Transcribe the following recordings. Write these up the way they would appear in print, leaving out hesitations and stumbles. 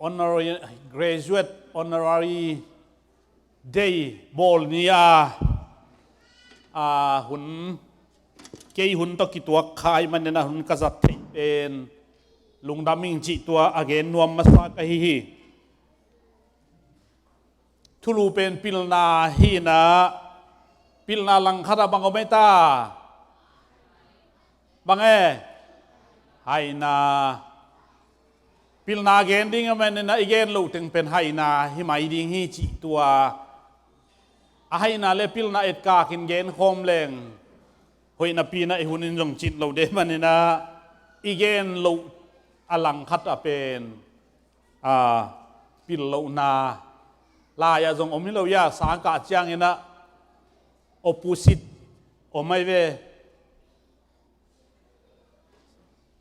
honorary graduate honorary day ball niaหุ่นเกยหุ่นตะกิตัวขายมันเนี่ยนะหุ่นกษัตริย์เป็นลุงดำมิงจิตัวอาเกนนวมมาสักฮีทุลูเป็นปิลนาฮีนะปิลนาลังคาราบังเอาไม่ตาบังไฮนาปิลนาเกนดิ้งมันเนี่ยนะอีเกนลูกถึงเป็นไฮนาฮิมาอีดิ้งฮีจิตัวไฮนาเลปิลนาเอ็ดกากินเกนโคมเลงหอยนาปีนะไอหุ่นจงจิตเราเดมันเนี่ยนะอีเกนลูกอลังคัดเป็นปิลโลนาลายาจงอมิโลยาสังกัดจังเงินะ opposite อไม่เว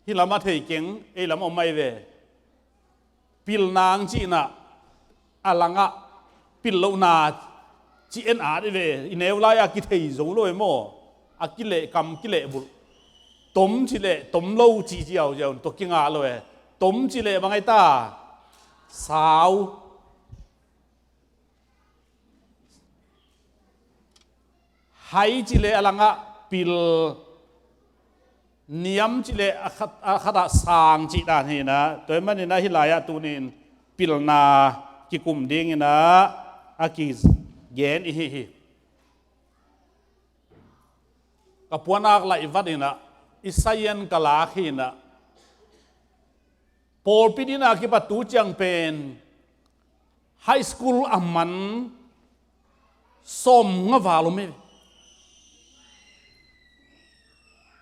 ฮิลามาเทยเก่งเอลามอไม่เวปิลนางจีน่ะอลังะปิลโลนาจีเอ็นอาร์เวอินเอวลายากิเทยจงโลยโมอากิเลกำกิเลบุต้มจิเลต้มโลจีเจียวเจ้าตัวกิงอาเลยต้มจิเลบางไอตาสาวไฮจิเลอลังะปิลนิยมจิเลอาคดาสางจิดานเฮนะตัวมันนี่นะฮิลายะตัวนี้ปิลนากิกุมดิ้งนะอากิสเยนอีฮีกับพวกนักไล่วัดนี่นะอิสราเอลกลาขีนะพอปีนี้นะคิดว่าตูจังเป็นไฮสคูลอามันสมงวาลุมิ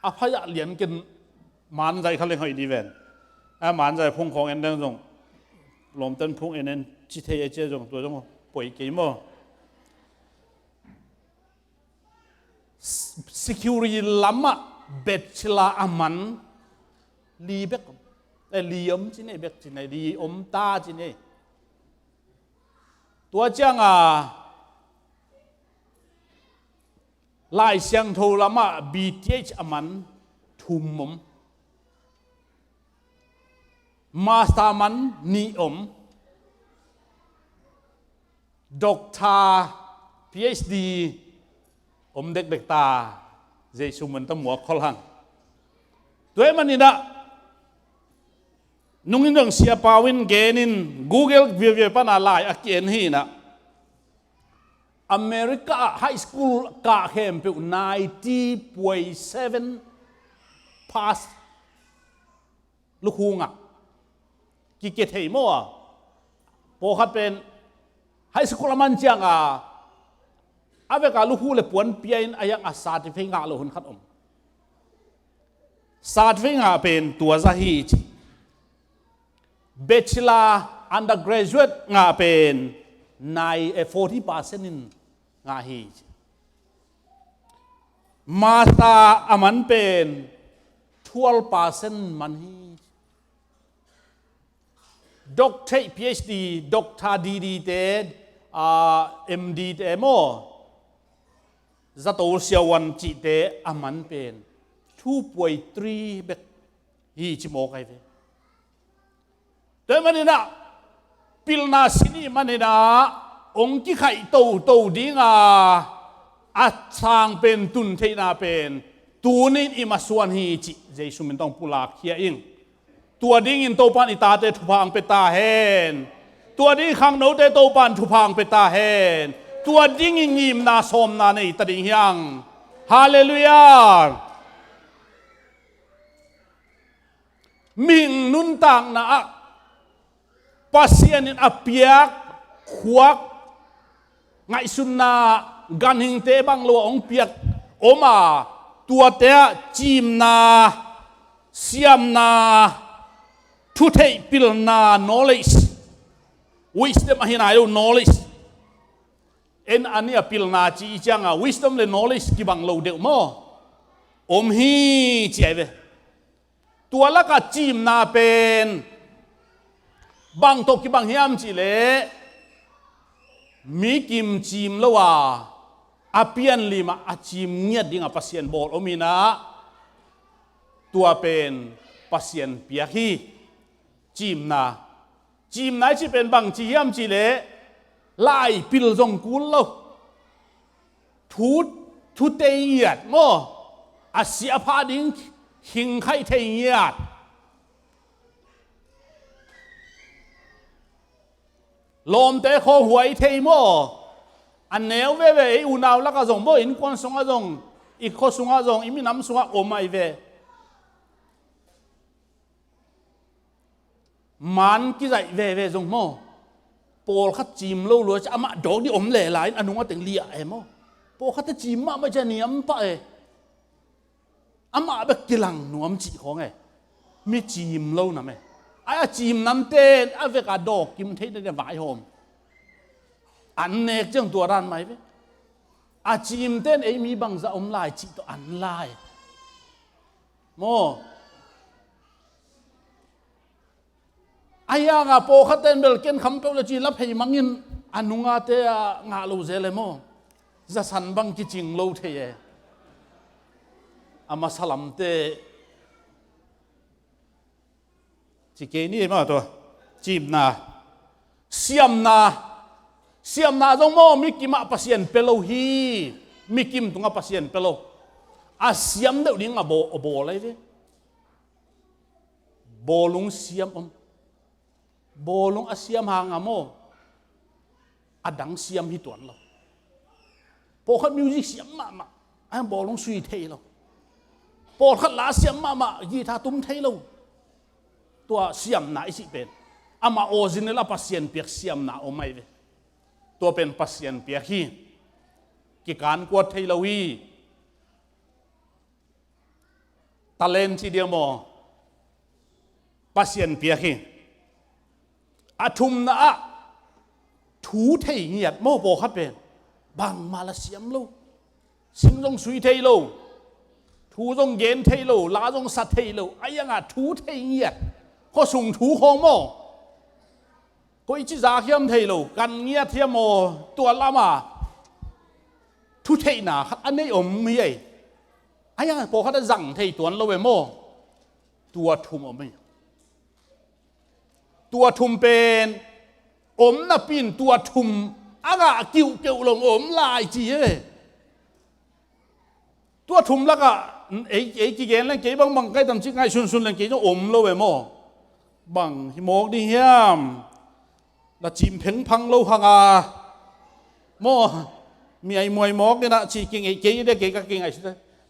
อภัยเลียนกันมันใจเขาเลยหอยดีเวนมันใจพุ่งของเอ็นเดงจงลมต้นพุ่งเอ็นเดนจิตเฮเจจงตัวจงป่วยกี่โมsecurity ล้ำอะเบ็ดชลาอามันลีเบกลีอมจีเน่เบกจีเน่ลีอมตาจีเน่ตัวจังลายเสียงโทรล้ำอะ BTH อามันทุ่มมมาสตามันนีอมด็อกเตอร์ PhDเด็กตาเจสุมันตั้งหัวคอลังด้วยมันนี่นะนุ่งยิ่งเสียปาวินเกนิน Google วิวปันอะไรอักเกนฮีนะอเมริกาไฮสคูลกะเข้มเป็น90.7 pass ลูกฮุงอ่ะกิเกตเฮโม่พอขัดเป็นไฮสคูลมันจังอาเวกาลูกฮูเลปวนเปียนอายังอาซาติฟิงาลูหุนขัดซาติฟิงาเป็นตัวซาฮีจิเบชลาอันดับกราจวตงาเป็น40% นินงาฮีจิมาสตาอามันเป็น12% มันฮีด็อกเตอร์ PhD ด็อกเตอร์ DD เตMD เตโมจะตัวเสียวันจิตเตอามันเป็น2.3 เบกฮีจิโมกไอเวแต่มันนี่นะปิลนาสินีมันนี่นะองค์ที่ไข่โตดิ้งอัดสร้างเป็นตุนเทนาเป็นตัวนี้อิมาส่วนฮีจิเจสุมันต้องปุลากเฮียอิงตัวดิ้งอินโตปันอิตาเตทุพังเปตาเฮนตัวดิ้งขังโนเตโตปันทุพังเปตาเฮนตัวดิ้งยิมนาสมนาในตดิ่งยังฮาเลลูยามิงนุนต่างนะปัสยานินอภิยกขวักไงสุนนากันหิงเตบังโลองเปียกโอมาตัวเตะจิมนาเสียมนาทุเทปิลนา knowledge wisdom หินายโ knowledgeเอ็นอันนี้พิลนาจีจังwisdom และ knowledge กี่บังโลเดียวมั้งอมฮีเจ๋อเวตัวละก็จิมนาเป็นบางตกกี่บางฮิมจีเล่มีกิมจิมแล้วว่าอาเปียนลิมาอาจิมเงียดดิ่งปัสยานบอลอมีนะตัวเป็นปัสยานเปียกีจิมนา จีมไหนที่เป็นบางจียมจีเล่ไล่ปิลจงกุลโลทุเตียดโมอาเซียพาดิ้งหิงไข่เทียดลมเตะคอหวยเทียโมอันเนวเว่อุณาวลักจงโมอินควนสงจงอีกคนสงจงอีมีน้ำสงโอไม่เวมันกิจเวจงโมปอลขัดจิมลูลัวจะอามาดอกที่อมเล่หลายอันนู้นแต่งเลียเอโมปอลขัดจิมมาไม่จะเนียมไปอามาแบบกิลังหนวมจีของไงมีจิมลูนะแม่ไอ้จิมน้ำเต้นไอ้เวกาดอกกิมเทนได้ไหวหอมอันเนกจังตัวรันไหมเว้อาจิมเต้นไอ้มีบางจะอมลายจีตัวอันลายโมไอ้ยังอ่ะโปขัดเต้นเบลเกนคำเปล่าจีรับให้มังยินอันนุงอาเตะงาลูเซเลโมจะสันบังกิจิงโลเทยอามาสลัมเตจีเกนี่มาตัวจีบนาเสียมนาจงโมมิกิมาพัศยันเปโลฮีมิกิมตุงพัศยันเปโลอาเสียมเดี๋ยวนี้งาโบอะไรเว้โบลุงเสียมโบลุงอาเสียมหางโมอดังเสียมฮิตวนเราพอขัดมิวสิกเสียมมาไอ้โบลุงสุยเทเราพอขัดลาเสียมมายีท่าตุ้มเทเราตัวเสียมนาอิสิเป็นอามาโอจินเนลพัศยันเปียกเสียมนาโอไม่เวตัวเป็นพัศยันเปียกฮีกิการกวดเทลวีตะเลนทีเดียวโมพัศยันเปียกฮีอาทุมนะถูเทียดโมโปขัดเป็นบางมาลาเซียมโลสิงจงสุยเทโลถูจงเย็นเทโลลาจงสัตเทโลไอ้ยังถูเทียดก็ส่งถูของโมก็อีจิจาเขียมเทโลกันเงียเทียมโมตัวละมาทุเทน่ะอันนี้อมมีไอ้ยังโปขัดจังเทตัวละเวโมตัวทุมอมไม่ตัวทุมเป็นอมน่ะปีนตัวทุมอากากิ้วลงอมลายจีเลยตัวทุมแล้วก็ไอ้กี่เกณฑ์แล้วกี่บางใกล้ตำชิกไงชุนแล้วกี่ต้องอมโลเวโมบางหิมอกดิเฮียมแล้วจิมเพ่งพังโลหังโมมีไอ้มวยหมอกเนี่ยนะชีเก่งไอ้เก่งได้เก่งก็เก่งไอ้ชิ้น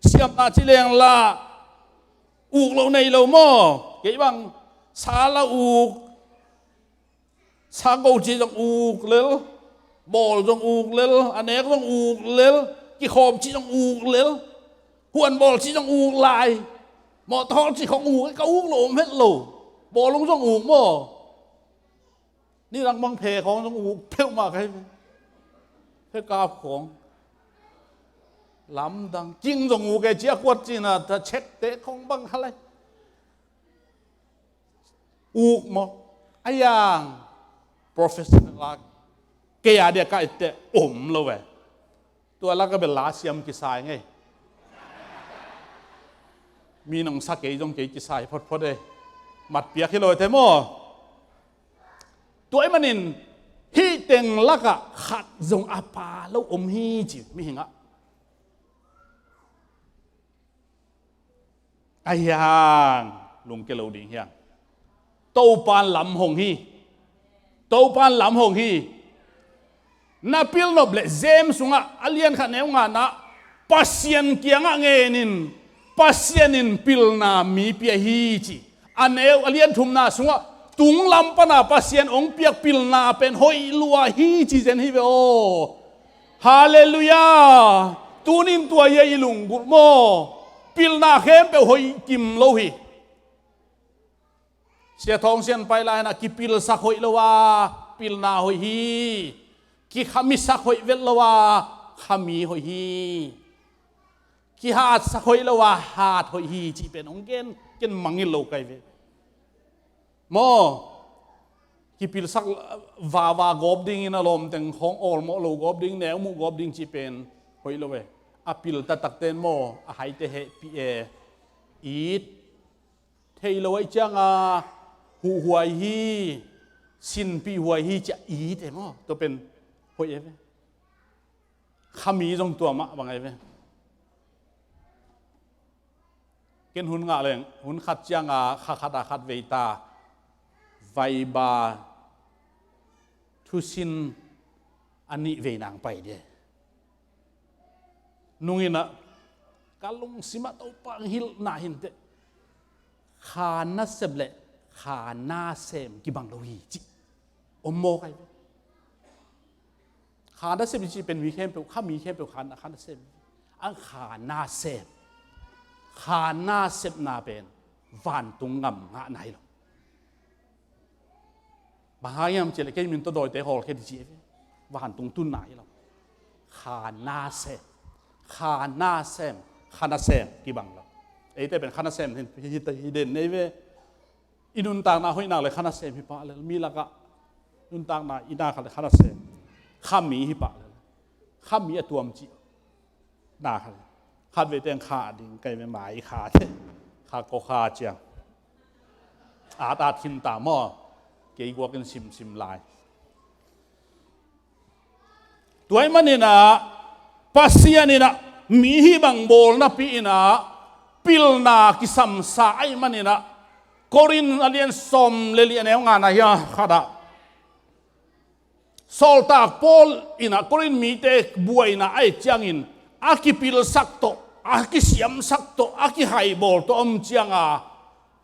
เสียมตาชิเลียงละอูกเราในเราโมกี่บางซาละอูกซาโกจีจงอูกเลลบอลจงอูกเลลอันนี้ก็ต้องอูกเลลกี่ขอบจีจงอูกเลลหวนบอลจีจงอูกลายหมอทองจีของอูกก็อูกโลมเฮ็ดโลบอลลงจงอูกโมนี่รังบังเพของจงอูกเที่ยวมาใครให้กาบของล้ำดังจริงจงอูกแกเจ้ากวดจีน่ะถ้าเช็ดเตะของบังอะไรอูกหมดไอ้ยังprofessional ลักเกียร์เดียก็ไอเตะอมเลยเว้ยตัวลักก็เป็นลาเซียมกิสายไงมีน้องสักเกยจงเกยกิสายพอได้มัดเปียกให้เลยเทโมตัวไอ้มันนินฮีเต็งลักอะขัดจงอาปาแล้วอมฮีจิไม่เห็นอะไอ้ยังลุงเกลูดิ่งยังโตปานลำหงฮีโตปานลำหงฮีนาพิลนบเลเซมสุงะอเลียนขันเอวงานะปัสยันเกียงะเงินินปัสยันินพิลนามีเปียฮีจีอันเอวอเลียนทุมนาสุงะตุงลำปนาปัสยันองเปียกพิลนาเป็นหอยลัวฮีจีเจนฮีเวโอฮาเลลูยาตูนินตัวเยลุงกุโมพิลนาเข้มเป็นหอยกิมโลฮีเสียทองเสียนไปลายนะกิพิลสักหอยละวาพิลนาหอยฮีกิขามิสักหอยเวลละวาขามีหอยฮีกิหาดสักหอยละวาหาดหอยฮีจีเป็นองเกนมังงิโลไกเวโมกิพิลสักวากอบดิ้งอินอารมณ์แต่งของออลโมโลกอบดิ้งแนวมุกอบดิ้งจีเป็นหอยละเวอพิลตะตักเตนโมหายเตเหปีเออีดเทโลไอจังหัวฮี สินปีหัวฮีจะอีแต่มั้งตัวเป็นหัวเอฟขมีตรงตัวมะบางไงเว้เกินหุ่นงาเลยหุ่นขัดจังขัดเวตาไวบาทุสินอันนี้เวนางไปเดียนุ่งนะกาลงสิมาตัวปังฮิลนาหินเตขานาเซบเลขานาเซมกิบังโลหิจิอมโมไกขานาเซมจิเป็นวิเข้มเปล่าข้ามีเข้มเปล่าขานาเซมอันขานาเซมขานาเซมนาเป็นวันตุงงำงะไหนหรอบางอย่างเจริญแค่มินตัวโดยแต่หอลแค่ดีจีวันตุงตุนไหนหรอขานาเซมขานาเซมขานาเซมกี่บังเราไอ้แต่เป็นขานาเซมที่เด่นในเวอินุนต่างนาห้อยนาเลยขานาเซมฮิปะเลยมีละก็นุนต่างนาอินาขานาเซมข้ามีฮิปะเลยข้ามีตัวมจีนาขาดเวทีขาดิ่งไกลไม่หมายขาเทขาโกขาเจียงอาตาทินตาหม้อเกี่ยวกับกันซิมลายตัวไอ้มันนี่นะปัสยานี่นะมีฮิบังโบลนะปีนะปิลนากิสัมสายมันนี่นะกอรินอเลียนสมเลเลียนเอวงานนะยาขาดาโซลตากโพลอินะกอรินมีเตกบัวอินะไอเจียงอินอากิปิลสักโตอากิเสียมสักโตอากิไฮโบลโตอมเจียง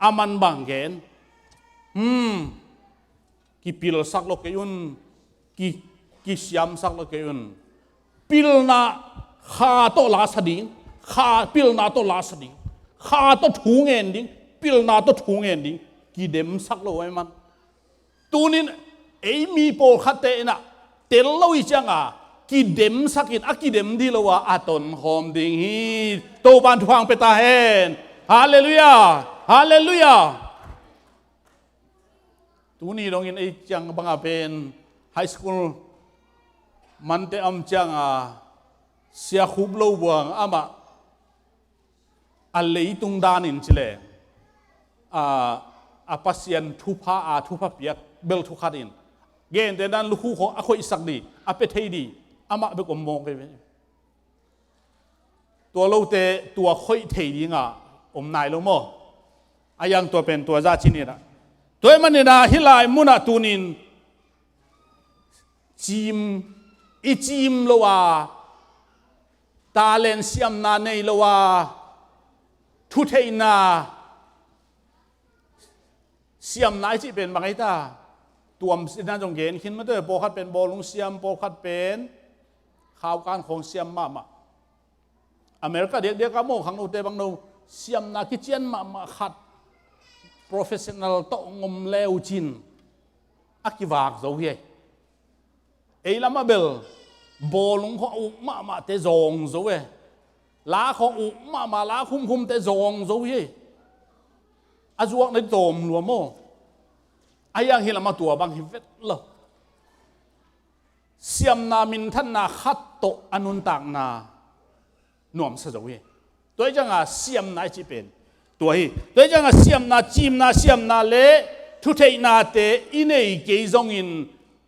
อามันบังเกนกิปิลสักโลกยุนกิเสียมสักโลกยุนปิลนาข้าโตลาสดิงข้าปิลนาโตลาสดิงข้าโตถุงเงินดิงปิลนาโตถุงเงินดิงกิเดมสักโลไว้มันตูนินไอมีโปขัดเตนะเตลโลอีจังกิเดมสักินอากิเดมดีละว่าอาตนหอมดิงฮีโตบันทวางเปตาเฮนฮาเลลูยาฮาเลลูยาตูนี่ลองอินไอจังบังอาเป็นไฮสคูลมันเตอมจังเสียคุบโลบวงอามาอัลเลตุงดานินจิเลอาปัสยันทุพาเปียกเบลทุขัดินเกณฑ์แต่นั้นลูกของอคอยสักดีอาเปเทดีอามาเบกอมมองไปตัวเราเตตัวคอยเทดีงะอมนายลงโมอายังตัวเป็นตัวราชินีนะตัวมันนี่นะฮิลายมุนาตูนินจิมโลวาตาเลนเซียมนาเนโลวาทุเทนาเสียมนายที่เป็นบางไอ้ตาตัวมันน่าจงเกณฑ์ขึ้นมาด้วยโปคัดเป็นโบลุงเสียมโปคัดเป็นข่าวการของเสียมมาอเมริกาเดียกโม่ขังโนเตบังโนเสียมนาคิเชียนมาขัด professional โตงมเลวจินอักวากโซเฮไอ้ละมาเบลโบลุงของอุมาเตจงโซเฮลาของอุมาลาคุมเตจงโซเฮอาจวกในโจมหลวงโมอายังเห็นละมาตัวบางฮิเวตเลเสียมนามินท่านนาขัดโตอนุนต่างนาหน่วมสะจวกตัวจังเสียมนายจีเป็นตัวจังเสียมนาจิมนาเสียมนาเละทุเทนาเตอินเอเกยจงอิน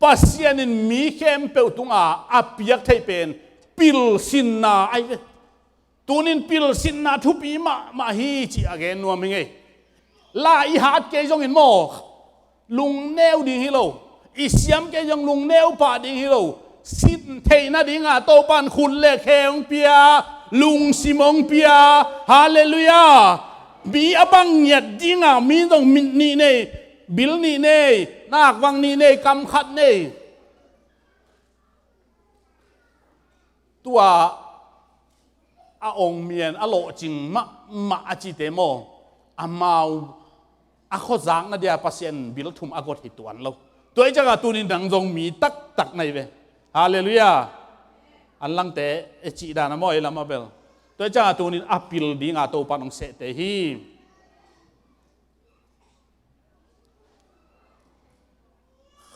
ปัสยานินมีเข้มเปิลตุงอาเปียกไทยเป็นปิลสินนาไอตัวนินปิลสินนาทุปีมาฮีจีอเกนนัวมิงเอลาอีหาดเกยจงอินโมลุงเนวดิ่งฮิโลอิเสียมเกยจงลุงเนวป่าดิ่งฮิโลสินเทนาดิ่งโตปันคุณเล่แขงเปียลุงซิมองเปียฮาเลลูยามีอบังเงียดดิ่งมีต้องมินี่เน่บิลนี่เน่นาควังนี่เน่กำขัดเน่ตัวอาองเมียนอโลจิงมาอจิเตโมอามาอาโคจังนาเดียปัสยันบิลทุมอากดหิตวันเราตัวไอ้เจ้าตัวนี้ดังจงมีตักในเวฮาเลลูยาอันลังเตเอจิดานามอยลามาเบลตัวไอ้เจ้าตัวนี้อัปิลดีงาโตปานองเสเตฮี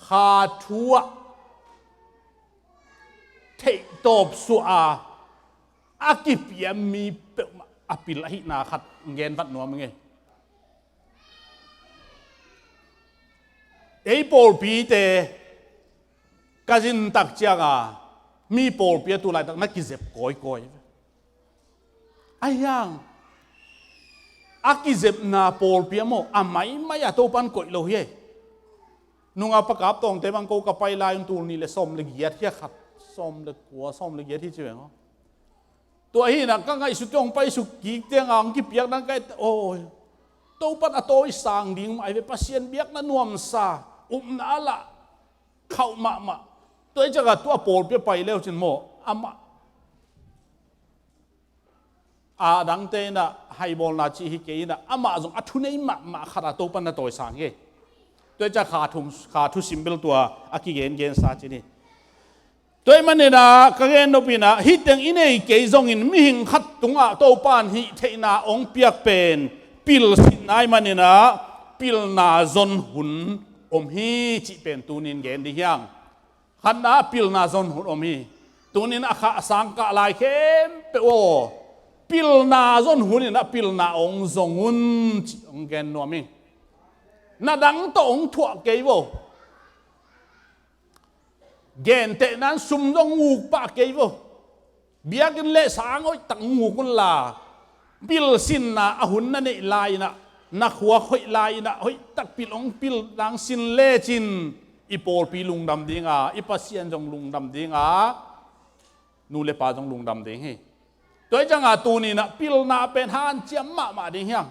ขาทัวเทตบสัวอากิเปียมีเปอปิลหินาขัดเงินวัดนัวมึงไง ไอ้ปอลปีเตกาจินตักเจ้ามีปอลปีตัวไรตักนักกิเจ็บก้อยไอ้ยังอากิเจ็บนาปอลปีโมไม่อยากตัวปันก้อยโลเฮนุ่งอาปากกับตรงแต่บางกูกับไปลายตัวนี้เลยส้มเลยเกียร์ที่ขัดส้มเลยกัวส้มเลยเกียร์ที่เจ๋งตัวนี้นะก็ไงสุดจงไปสุกี้เตียงอ่างกี่เปียกนั่งไงโอ้ยตัวปันอโต้สั่งดิ่งไอ้เวปเซียนเบียกนั่นนวมซาน่าละเข้ามาตัวจะกับตัวโปลไปแล้วจินโมดังเตนะให้บอลนาจีฮิเกยนะจงทุนไอ้มาขาดตัวปันตัวสั่งเงตัวจะขาดทุสิมเบลตัวกิเกนซาจินี่ตัวมันเนี่ยนะก็เงินนบินะฮิตยังอินเอเกยจงอินมิหิงขัดตุงตัวปันฮิเทนาองเปียกเป็นปิลสินไอมันเนี่ยนะปิลนาจนหุ่นฮีจิเป็นตูนินเกนดิยังขันนาปิลนาจนหุ่นฮีตูนินอาคาสังกะลายเข้มเปโอปิลนาจนหุ่นนี่นะปิลนาองจงหุ่นจิองเกนนัวมิน่าดังตองถั่วเกยโวเกนเตนั้นซุ่มจงงูปากเกยโวเบียกินเละสางอ้อยตังงูกุนลาปิลสินนะหุ่นนั่นเอลายนะนักหัวค่อยลายนะเฮ้ยตักปิลองปิลดังสินเล่จินอีโปลปีลุงดำดิงอีปัสเซียนจงลุงดำดิงนูเลปาจงลุงดำดิงเฮตัวจังตูนี่นะปิลนาเป็นฮันเจียมมาดิงยัง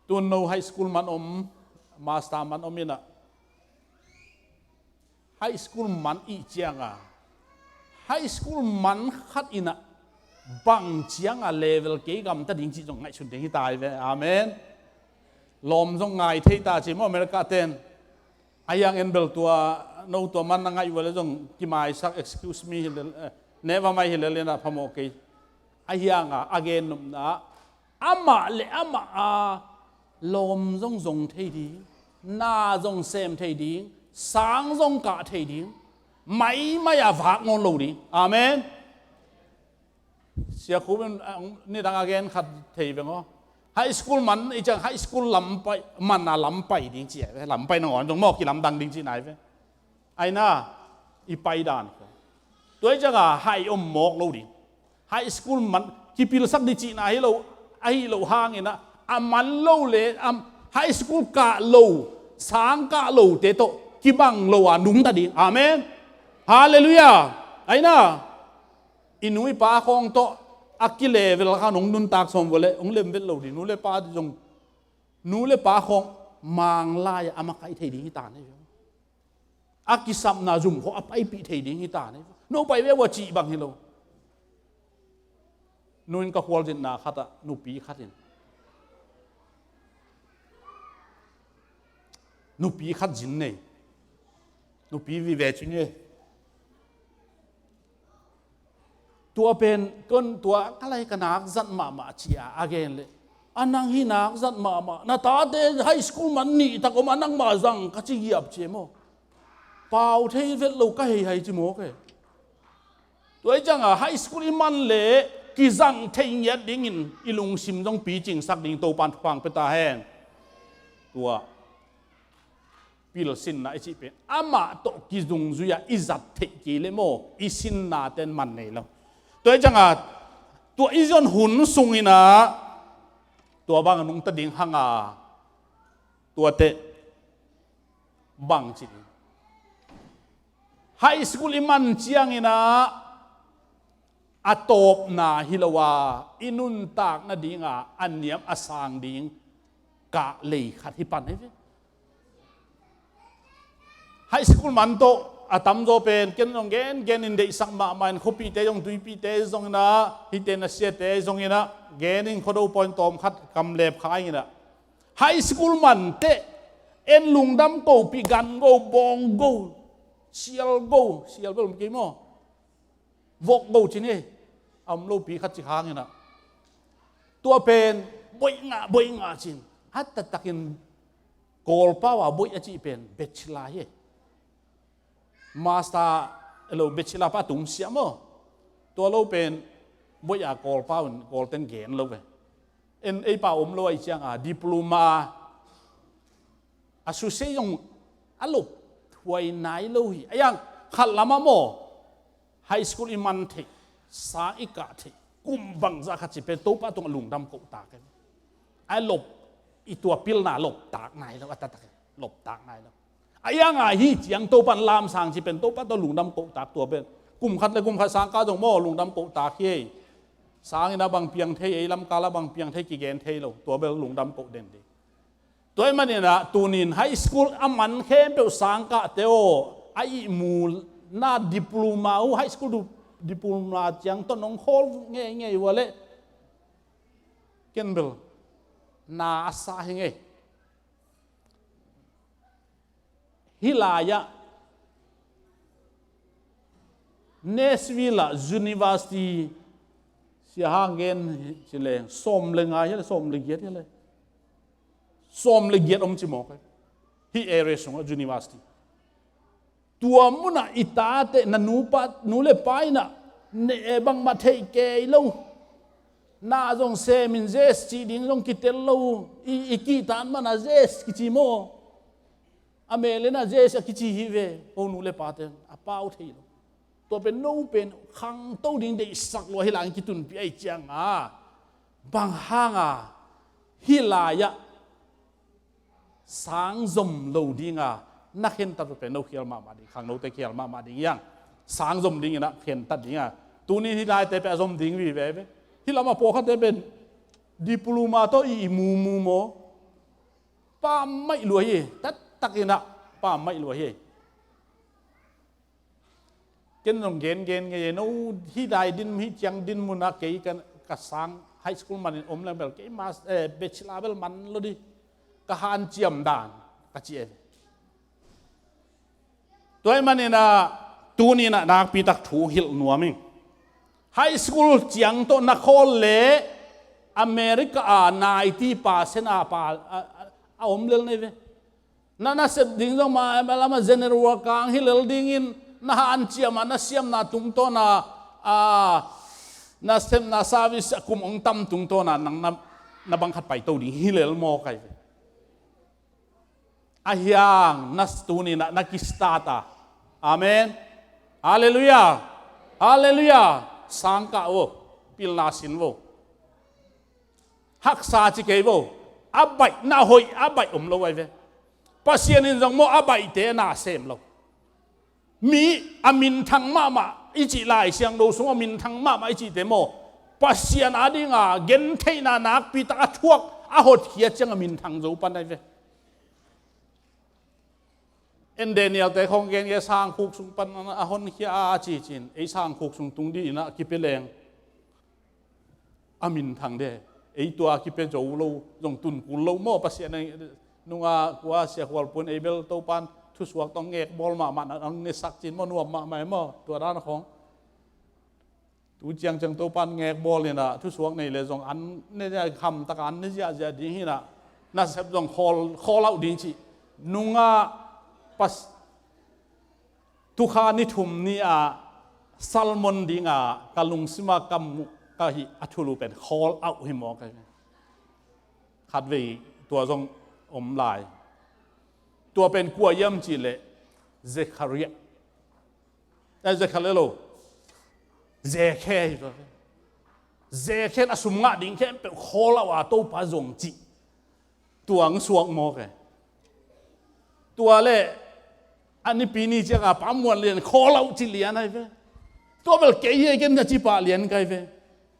ตัวโนไฮสคูลมันมาสตาร์มันมินะไฮสคูลมันอีเจียงไฮสคูลมันขัดอินะบางเจียงเลเวลเกี่ยกับตัดดิ้งจีจงไงชุดเด้งที่ตายเว้ยอาเมนลมจงไงที่ตาจีมอเมริกาเต้นไอ้ยังเอ็นเบลตัวโนตัวมันนั่งไงอยู่เลยจงกี่ไม้สัก excuse me เนว่าไม่เห็นเลยนะพะโมกีไอ้ยังagain นุ่มนะเลลมจงที่ดีหน้าจงเซมที่ดีสังจงกะที่ดีไม่อยากฝากงงลูดีอาเมนเสียคูเป็นนี่ดังagainขัดที่เป็นก็ไฮสคูลมันอีจังไฮสคูลลำไปมันลำไปดิ้งจีลำไปน้องอ่อนจงมอกกี่ลำดังดิ้งจีไหนเว้ไอ้น่าอีไปด่านตัวจังไฮมอกลูดีไฮสคูลมันกี่ปีละสักดิ้งจีไหนเราห่างเองนะมันโลเลยไฮสคูลกะโลสังกะโลเตโตกี่บังโลนุ่งตาดีอาเมนฮาเลลูยาไอ้น่าอินุยปาของโตอักกิเลเวลาหนุ่งนุนตากสมบูรณ์องเล่มเวลโลดีนูเลปาจงนูเลปาของมังลายอามาไคเทดีฮิตาเนี่ยอักกิสัมนาจุมเขาอับไอปีเทดีฮิตาเนี่ยนูไปเววจีบังฮิโลนูนก็ควรจินนาขัดนูปีขัดจินนูปีขัดจินเนี่ยนูปีวิเวจินเนี่ยตัวเป็นก้นตัวอะไรกันนักจัดมาเชียอาเกนเลยอันนั้นหินักจัดมานาตาเดไฮสคูลมันนี่ตะก็มันนั่งมาจังก็จะเหยียบเจโมเปล่าเทเวลลูกก็ให้จิโมกตัวจังไฮสคูลมันเละกิจังเทียดดิ้งอินอิลุงซิมต้องปีจิงสักดิ้งโตปันฟังเป็นตาแห้งตัวพิลสินนะไอจีเป็นมาโตกิจุงจุยอิจัดเทกิเลโมอิสินนาเต็นมันเนี่ยแล้วตัวจังตัวอีจอนหุ่นสุงินะตัวบางนุ่งตะดิ่งหังตัวเตะบางจิตไฮสคูลมันเจียงนะอัตบนาฮิลวาอินุนตากนาดิ่งอันเนียมอสังดิ่งกะเลยขัดที่ปันให้ไฮสคูลมันโตอาตมโจเป็นเกนองเกนอินเดสักมามันคุปีเตยงตุยปีเตยงนะฮิเตนเสียเตยงนะเกนินคนดูปอยตอมขัดกำเล็บขายนะไฮสคูลมันเตเอ็นลุงดำโกปีกันโกบองโกเชียลเป็นกี่โมวกโกจีนี่อัมโลปีขัดจิค้างนะตัวเป็นบอยงาจินฮัตตะตักินโกลป้าวบอยอจิเป็นเบชลาเยมาสตาเราเบชิลาป้าตุงเสียมั้งตัวเราเป็นบ่อยากกอลป้าเป็นกอลเต้นเกนเราไป เอ็นไอป่าอมลอยจังดิปโลมาอาสุเซยงอลุบถวยไหนลุยไอ้ยังขัดละมาโมไฮสคูลอิมันเทสาอิกะเทกุมบังจะขัดจิเป็นตัวป้าตรงลุงดำกูตากกันไอ้หลบอีตัวพิลนาหลบตากไหนแล้วอัตตะหลบตากไหนแล้วไอ้ยังฮีจียงตัวปันลามสางจิเป็นตัวป้าตัวลุงดำกูตากตัวเป็นกุมขัดเลยกุมขัดสางก้าจงโมลุงดำกูตากเย่สางอินาบางเพียงเทไอ้ลำกาลบางเพียงเทกิเกนเทโลตัวเป็นลุงดำกูเด่นดีตัวมันเนี่ยนะตูนินไฮสคูลอามันเข้มเปสางกะเตโอไอมูน่าดิปโลมาไฮสคูลดิปโลมาจังต้นน้องโคลเงี้ยเงี้ยวะเล่เกนเบลน่าอาสาเงี้ยฮิลายะเนสวิลล์ยูนิเวอร์ซิตี้เสียห่างเงินสิเลยสมเลยไงยังสมเลยเกียรติเลยสมเลยเกียรติจิมอกฮีเอเรสของยูนิเวอร์ซิตี้ตัวมุน่ะอิตาเตนันูปะนูเลไปน่ะเนบังมาเทเกยลูน่าจงเซมินเจสจีดิงจงกิเตลลูอีกีตานมันน่ะเจสกิจิโมอเมเลน่ะเจสกิจิฮิเวโอนูเลปาเตอป้าอุทิลตัวเป็นนูเป็นขังโตดิ้งเดสักลอยหลังกิตุนปีไอจังบางห้างฮิลายะสางจมโลดิ้งนักเห็นตัดเป็นนูเขียลมาดิขังนูเตเขียลมาดิยังสางจมดิ้งนะเห็นตัดดิ้งตัวนี้ฮิลายเตเป็นจมดิ้งวิเวฮิลามาโปขัดเตเป็นดิปโลมาโตอีมูโมป้าไม่รวยตัดตักอินะป้าไม่รวยเกณฑ์ต้องเกณฑ์นู้ที่ได้ดินมิจังดินมุนักเกี่ยกันกษางไฮสคูลมันอมแล้วเบลเกี่ยมาเบชลาเบลมันลดิกหานเจียมด่านกเจียตัวมันนี่นะตัวนี้นะนักปีตักถูหิลนัวมิงไฮสคูลเจียงโตนักโคเล่อเมริกา90%ป่าอมเรื่องนี้เว้นั่นเสพดิ้งจงมาเวลามาเจเนอรัลกลางฮิลดิ้งอินน่าอันเชียมันน่าเสียมน่าตุงโตน่าเซมน่าซาวิสกุมองตั้มตุงโตน่าบังคับไปตัวนี้ฮิเลลโมกันอายังนัสตูนีนักกิสตาตาอาเมนฮาเลลูยาฮาเลลูยาสังกะโวพิลนาสินโวฮักษาจิเกโวอับไปน่าหอยอับไปโลไว้เวปัสยานินจงโมอับไปเตน่าเซมโลมีอามินทังมาอีจีไลเสียงดูสงอามินทังมาอีจีเดโมปัสยานาดิงเกนเทนานักปีตาทวกอาหดเขียจังอามินทังจูปันได้เวเอ็นเดเนียลแต่ของเกนเกสร้างคุกสุงปันอาหดเขียอาจีจินไอสร้างคุกสุงตุงดีนะกิเปเลงอามินทังเดไอตัวกิเปจูโลจงตุนกุโลโมปัสยาในนุ่งกัวเสียขวลปุนเอเบลโตปันทุสวกต้องเงกบอลมาอันนี้สักจินมันวมมาไม่มาตัวด้านของตูเจียงจังตัวปันเงกบอลเนี่ยนะทุสวกในเลยจงอันนี่จะคำตะการนี่จะดีนี่นะน่าเสพจงคอเล่าดีจีนุ่งปัสทุขานิทุมนี่ซัลมอนดิงกะลุงซิมากำกะฮิอัตุลูเป็นคอลเอาหิมอกันขัดวีตัวจงอมลายตัวเป็นกัวย่ำจีเลเซคารีแต่เซคาเรโลเซเคเซเคอสุมงะดิ้งแค่เป็นโคลาวาโตปาจงจีตัวงสวงโมกตัวเล่อันนี้ปีนี้จะกับปั๊มวันเรียนโคลาวจีเลียนไงเว้ตัวเป็นเกย์กันจะจีปาเลียนไงเว้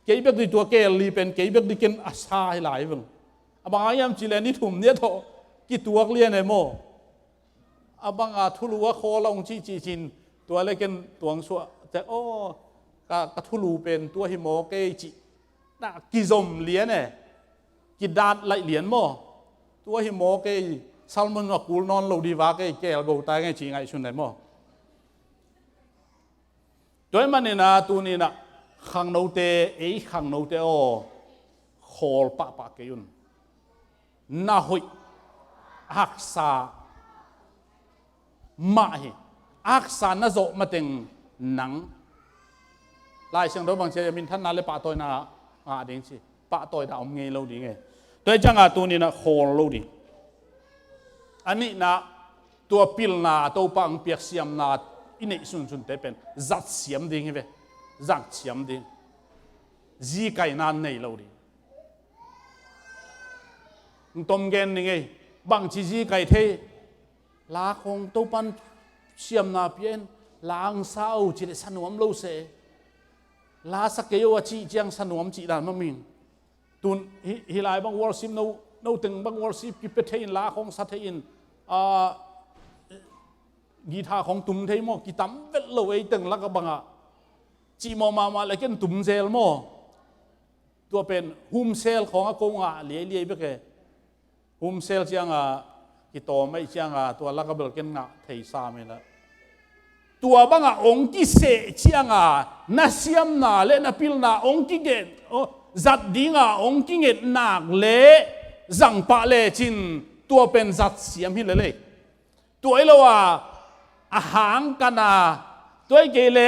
เกย์แบบตัวเกย์ลีเป็นเกย์แบบที่กันอาซาให้หลายเว้บางอย่างจีเลียนนี่ถุ่มเนี่ยโตกี่ตัวเลียนไอ้โมบางทุลูว่าโคลงจีจินตัวเล็กตัวงสัวแต่โอ้กทุลูเป็นตัวหิโมเกจิน่ะกิจมเลียนเนี่ยกิดาดไหลเลียนโมตัวหิโมเกซัลมอนกับกูนอนโลดีวาเกเกลโกตายไงจีไงชุนไหนโมโดยมันเนี่ยนะตัวนี้นะขังโนเตขังโนเตโอโคลปะเกยุนน่าหุยหักษามาฮิอักษรน่าโจมาถึงหนังลายเชิงโดบางเชยมินท่านนั่นเลยป่าตัวน่าดิ่งสิ ปะต่อยดาวเงี้ยเราดีไงตัวจังอาตัวนี้นะโคลเราดีอันนี้นะตัวพิลนาตัวปังเปียกเสียมนาอินเอซุนซุนเตเป็นจัดเสียมดิ่งเว้จัดเสียมดิ่งจีไก่นานในเราดีต้มเกนนี่ไงบางทีจีไก่เทลาคงตัวปันเสียมนาเพียนลางเศร้าจีเลสนวมเราเสลาสักเกี่ยวจีจังสนวมจีดานมะมิงตุนฮิลายบางวอลซิมนูตึงบางวอลซิมกิเปเทอินลาของสัตย์อินกีตาร์ของตุ้มเทยมอกีตามเวลโลเอตึงลักบังอ่ะจีมอมาเลยกันตุ้มเซลมอตัวเป็นฮุมเซลของอากงอ่ะเลี้ยไปแกฮุมเซลจังอ่ะกิโตไม่จังอ่ะตัวลักเบลกันอ่ะเทยซาไม่ละตัวบังอ่ะองกิเสจังอ่ะนาเซียมนาเลนาพิลนาองกิเกนจัดดิ้งอ่ะองกิเกนนักเล่จังปะเล่จินตัวเป็นจัดเสียมหิเลเล่ตัวเราว่าอาหารกันนะตัวเกล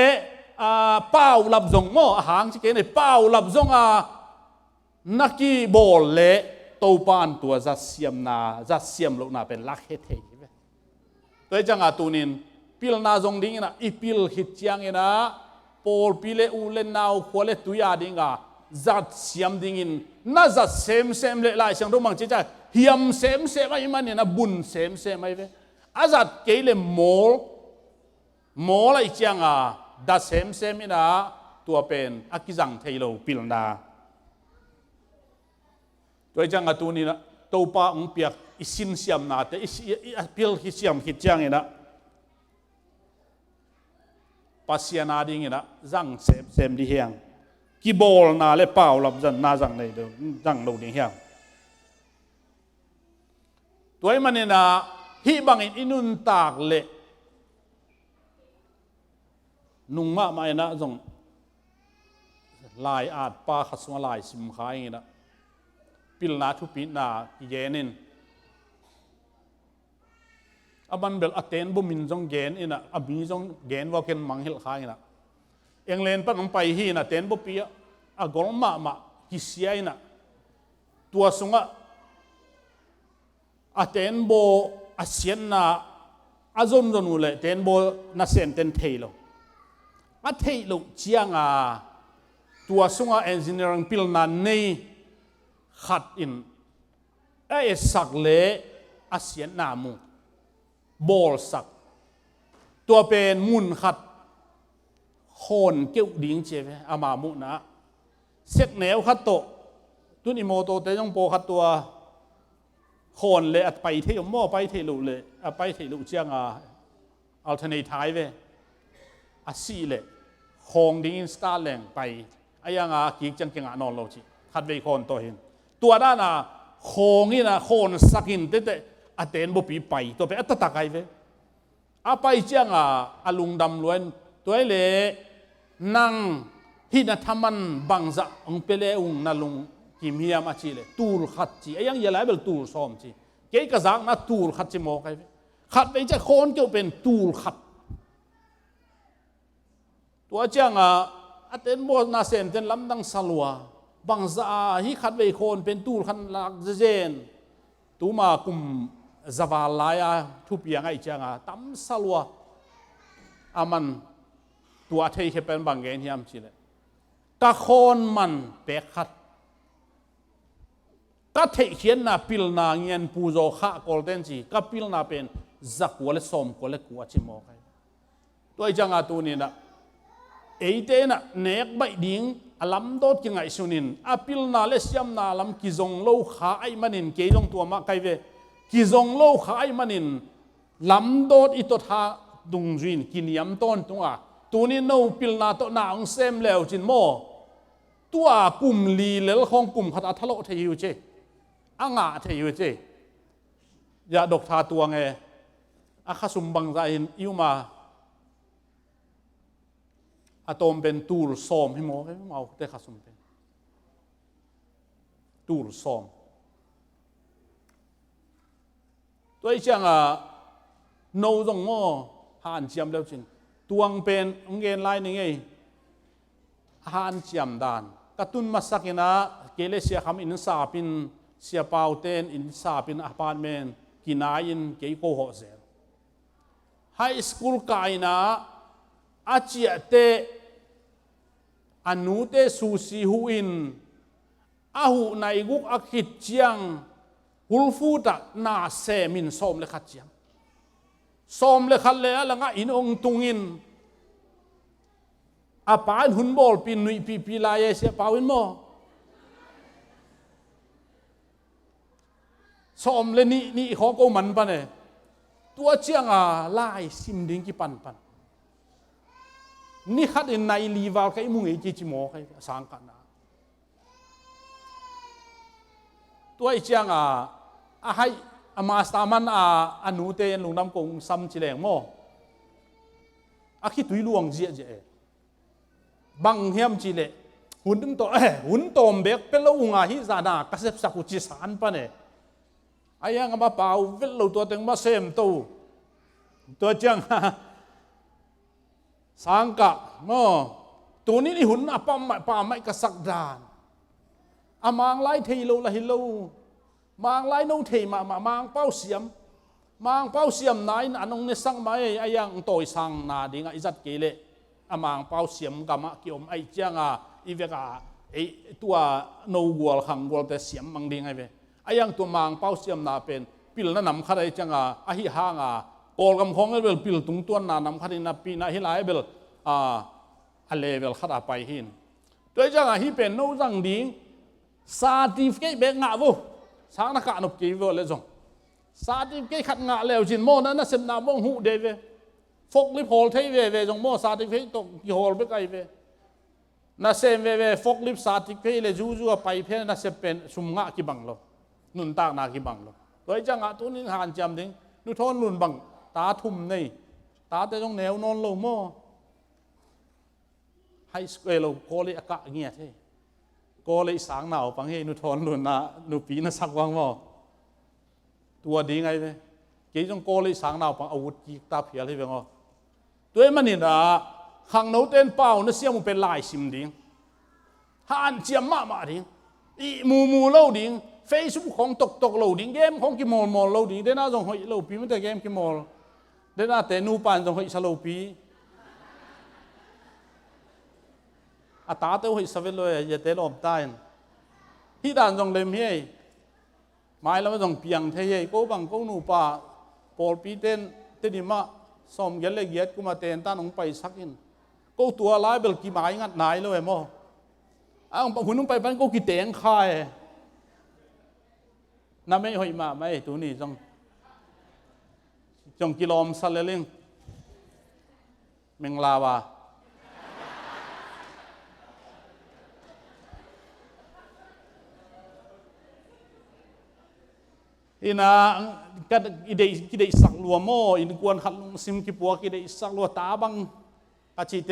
เป้าหลับจงมั่วอาหารที่เกลเป้าหลับจงนักกีบอลเละตัวปานตัวจัดเสียมนาจัดเสียมลูกนาเป็นลักเฮเทตัวจังอาตุนินพิลนาจงดิ้งนะอีพิลฮิตยังนะปอลพิเลอูเลนนาวควาเลตุยาดิ้งจัดเสียมดิ้งน่าจัดเซมเละลายเสียงรู้มั้งจีจ้าเฮียมเซมไอ้มันเนี่ยนะบุญเซมไอ้เว้อาจัดเกลโมอะไรจังดัดเซมนี่นะตัวเป็นอากิจังเทโลพิลนาตัวจังตัวนี้นะตัวป้าองเปียกอิสินเสียมนาแต่พิลฮิเสียมฮิตจังนี่นะปัสยานาดิ่งนะจังเซมดีเฮียงกีบอลนาเลเป้าหลับจันนาจังเลยเดี๋ยวจังโลดิ่งเฮียงตัวมันเนี่ยนะฮิบังอินุนตากเละนุ่งมาไม่นะจงลายอาดป้าขัดสมาลายสิมขายนะพิลนาทุปีนาเยนินอับันเบลอัตเทนบุมินจงเกนอินะอับมีจงเกนว่าเกนมังหิลขายนะเองเลนปันไปฮีนะเทนบุปีอะกอลมากิเซียนะตัวสุงะอัตเทนโบอาเซียนนะอาจอมจนูเลยเทนโบนาเซนเทนเทโลอาเทโลเจียงตัวสุงะเอนจิเนียริงพิลนาในขัดอินสักเล่อาเซียนนามูบอลสักตัวเป็นมุนขัดคนเกี่ยวดิ้งเจฟอามามุนะเสกแนวขัดโตตุนิโมโตเตยองโปขัดตัวคนเลยไปเที่ยวมั่วไปเที่ยวเลยไปเที่ยวเจียงอัลเทอร์เนทีฟอาซีเลยคงดิ้งสตาร์แหลงไปไอ้ยังกิจจังเก่งนอนโลจิขัดไปคนตัวเห็นตัวด้านคงนี่นะคนสักินเตอเตนบุปีไปตัวเป็นอัตตะไกเวไปเจียงลุงดำล้วนตัวเล่นั่งฮินาทำมันบังจะองเปเลอุงนั่ลุงกิมเฮียมาจีเลยตูร์ขัดจีไอ้ยังยังไงเบลตูร์ซ้อมจีเกี่ยกระซังนะตูร์ขัดจีโมไกเวขัดไปจะคนเกี่ยวเป็นตูร์ขัดตัวเจียงเตนโบนาเซนเตนลำดังสลัวบังจะฮิขัดไปคนเป็นตูร์ขันลักเจนตูมากุมจาวาลายทุบยังไงจังตั้มสลัวมันตัวเทยเป็นบางเงี้ยมสิเลยกะคนมันเปกขัดกะเทยเขียนน่ะพิลนาเงียนปูโจข้ากอลเดนจีกะพิลนาเป็นจักวัวเลสอมกัวเลกัวชิโมกตัวจังตัวนี้นะเตนะเนกใบดิ้งลำโดดยังไงสุนินพิลนาเลสยามนาลำกิจงโลขาไอมันินเกยงตัวมาไกเวกิจงโลขายมันินลำโดดอิตถาดุงจินกินยำต้นตัวนี้นูพิลนาตัวนาองเซมเลวจินโมตัวกลุ่มลีเลลของกลุ่มขัดอัทโลเทียวเจอ่างเทียวเจอย่าดกทาตัวไงข้าสมบังใจอิวมาอะตอมเป็นตูร์ซอมให้โมให้เอาแต่ข้าสมเป็นตูร์ซอมตัวเชียงโนจงโม่หานเจียมแล้วจริงตัวงเป็นองเงินไล่นี่ไงหานเจียมดานกระตุ้นมาสักนะเก เลเซียคำอินซาปินเสียเปาเตนอินซาปินอพาร์ตเมนต์กินาอินเกยโกโฮเซลไฮสคูลกายนาอาเจียเตอนุเตสูซีหูอินอาหูในกุกอักขิดเจียงฮุลฟูตะนาเซมินส้มเลขัดเจียงส้มเลขัดเลยละงะอินองตุงินอาปานหุนบอลปินนุยปีลายเสียเปาอินโมส้มเลนี่ของกูมันปะเนี่ยตัวเจียงลายซิมดิ้งกี่ปันนี่ขัดอินในลีวาลใครมุ่งไอ้จิโมใครสังกันนะตัวไอ้เจียงให้มาสตามันอนุเตนลุงน้ำกงซ้ำจีแรงโมคิดตุยลวงเจี๋ยบังเฮียมจีเลหุ่นตึงตัวหุ่นโตมเบกเป็นลูกฮิจานากัสเซปสักอุจิสานปะเนี่ยไอ้ยังมาเป่าเวลลูตัวเต็งมาเซมตัวเจียงสังกะโมตัวนี้หุ่นป่าไม่กระสักดานมางไล่เทโลละฮิโลมางไล่โนเทมามางเป้าเสียมนายอันองเนสังไม่ไอ้ยังต่อยสังนาดิงไอ้จัดเกเลมางเป้าเสียมกามะเกี่ยวไอ้เจียงอีเวกไอ้ตัวโนวัวขังวัวแต่เสียมมังดิงไอ้เวไอ้ยังตัวมางเป้าเสียมนาเป็นปิลนั่นนำขัดไอ้จังไอ้ห่างโกลกำของไอ้เบลปิลตุงตัวนานำขัดไอ้นาปีนาฮิลาไอ้เบลอะไรเบลขัดไปหินตัวจังฮิเป็นโนจังดิงซาติฟเกย์เบงงาวูสังนักการนบกีวเลยจงซาติฟเกย์ขัดงาเลวจินโมนั้นน่ะเสมนาบงหูเดวฟกลิพโฮลเทเวจงโมซาติฟเกย์ตกกี่โฮลไปไกลเวน่ะเซมเวฟกลิพซาติฟเกย์เลจูไปเพนน่ะเซเป็นสุมงะกี่บังโลนุนตากนากี่บังโลตัวจังตัวนี้หันจำดิ้งนุทอนนุนบังตาทุ่มนี่ตาแต่ตรงแนวนอนโลโมไฮสคูลโลโคเลอากะเงียเทก็เลยสางหนาวปังเฮนุทอนนุนนุปีนสักวังว่าตัวดีไงเนี่ยเกี่ยงก็เลยสางหนาวปังอาวุธกีตาเพียรให้เป็นว่าตัวมันนี่นะขังโนเต้นเป้านั่นเสียมันเป็นลายซิมดิ้งฮันเจียมมาดิ้งอีมูเล่าดิ้งเฟซบุ๊กของตกเล่าดิ้งเกมของกิมอลเล่าดิ้งเดน่าจงหอยเล่าปีมันแต่เกมกิมอลเดน่าแต่นูปานจงหอยสโลปีตาเต้าหิสเวลเลยอย่าเตะลมตายที่ด่านจงเล็มเฮ้ยหมายแล้วมันจงเปียงเทยก็บังก็นูป่าปอลปีเต้นเตนิมะสมเกลเล็กเย็ดกูมาเต้นตาหนองไปสักอินก็ตัวร้ายเบลกี่หมายงัดนายเลยมั้งหุ่นนุ่งไปปันก็กี่เตียงคายน้ำไม่หอยมาไม่ตัวนี้จงกิโลมสัลเลลิงเมงลาวาอินะก็กิได้สักลัวโมอินกวนขัดลุงซิมกิปัวกิได้สักลัวตาบังอาชิเต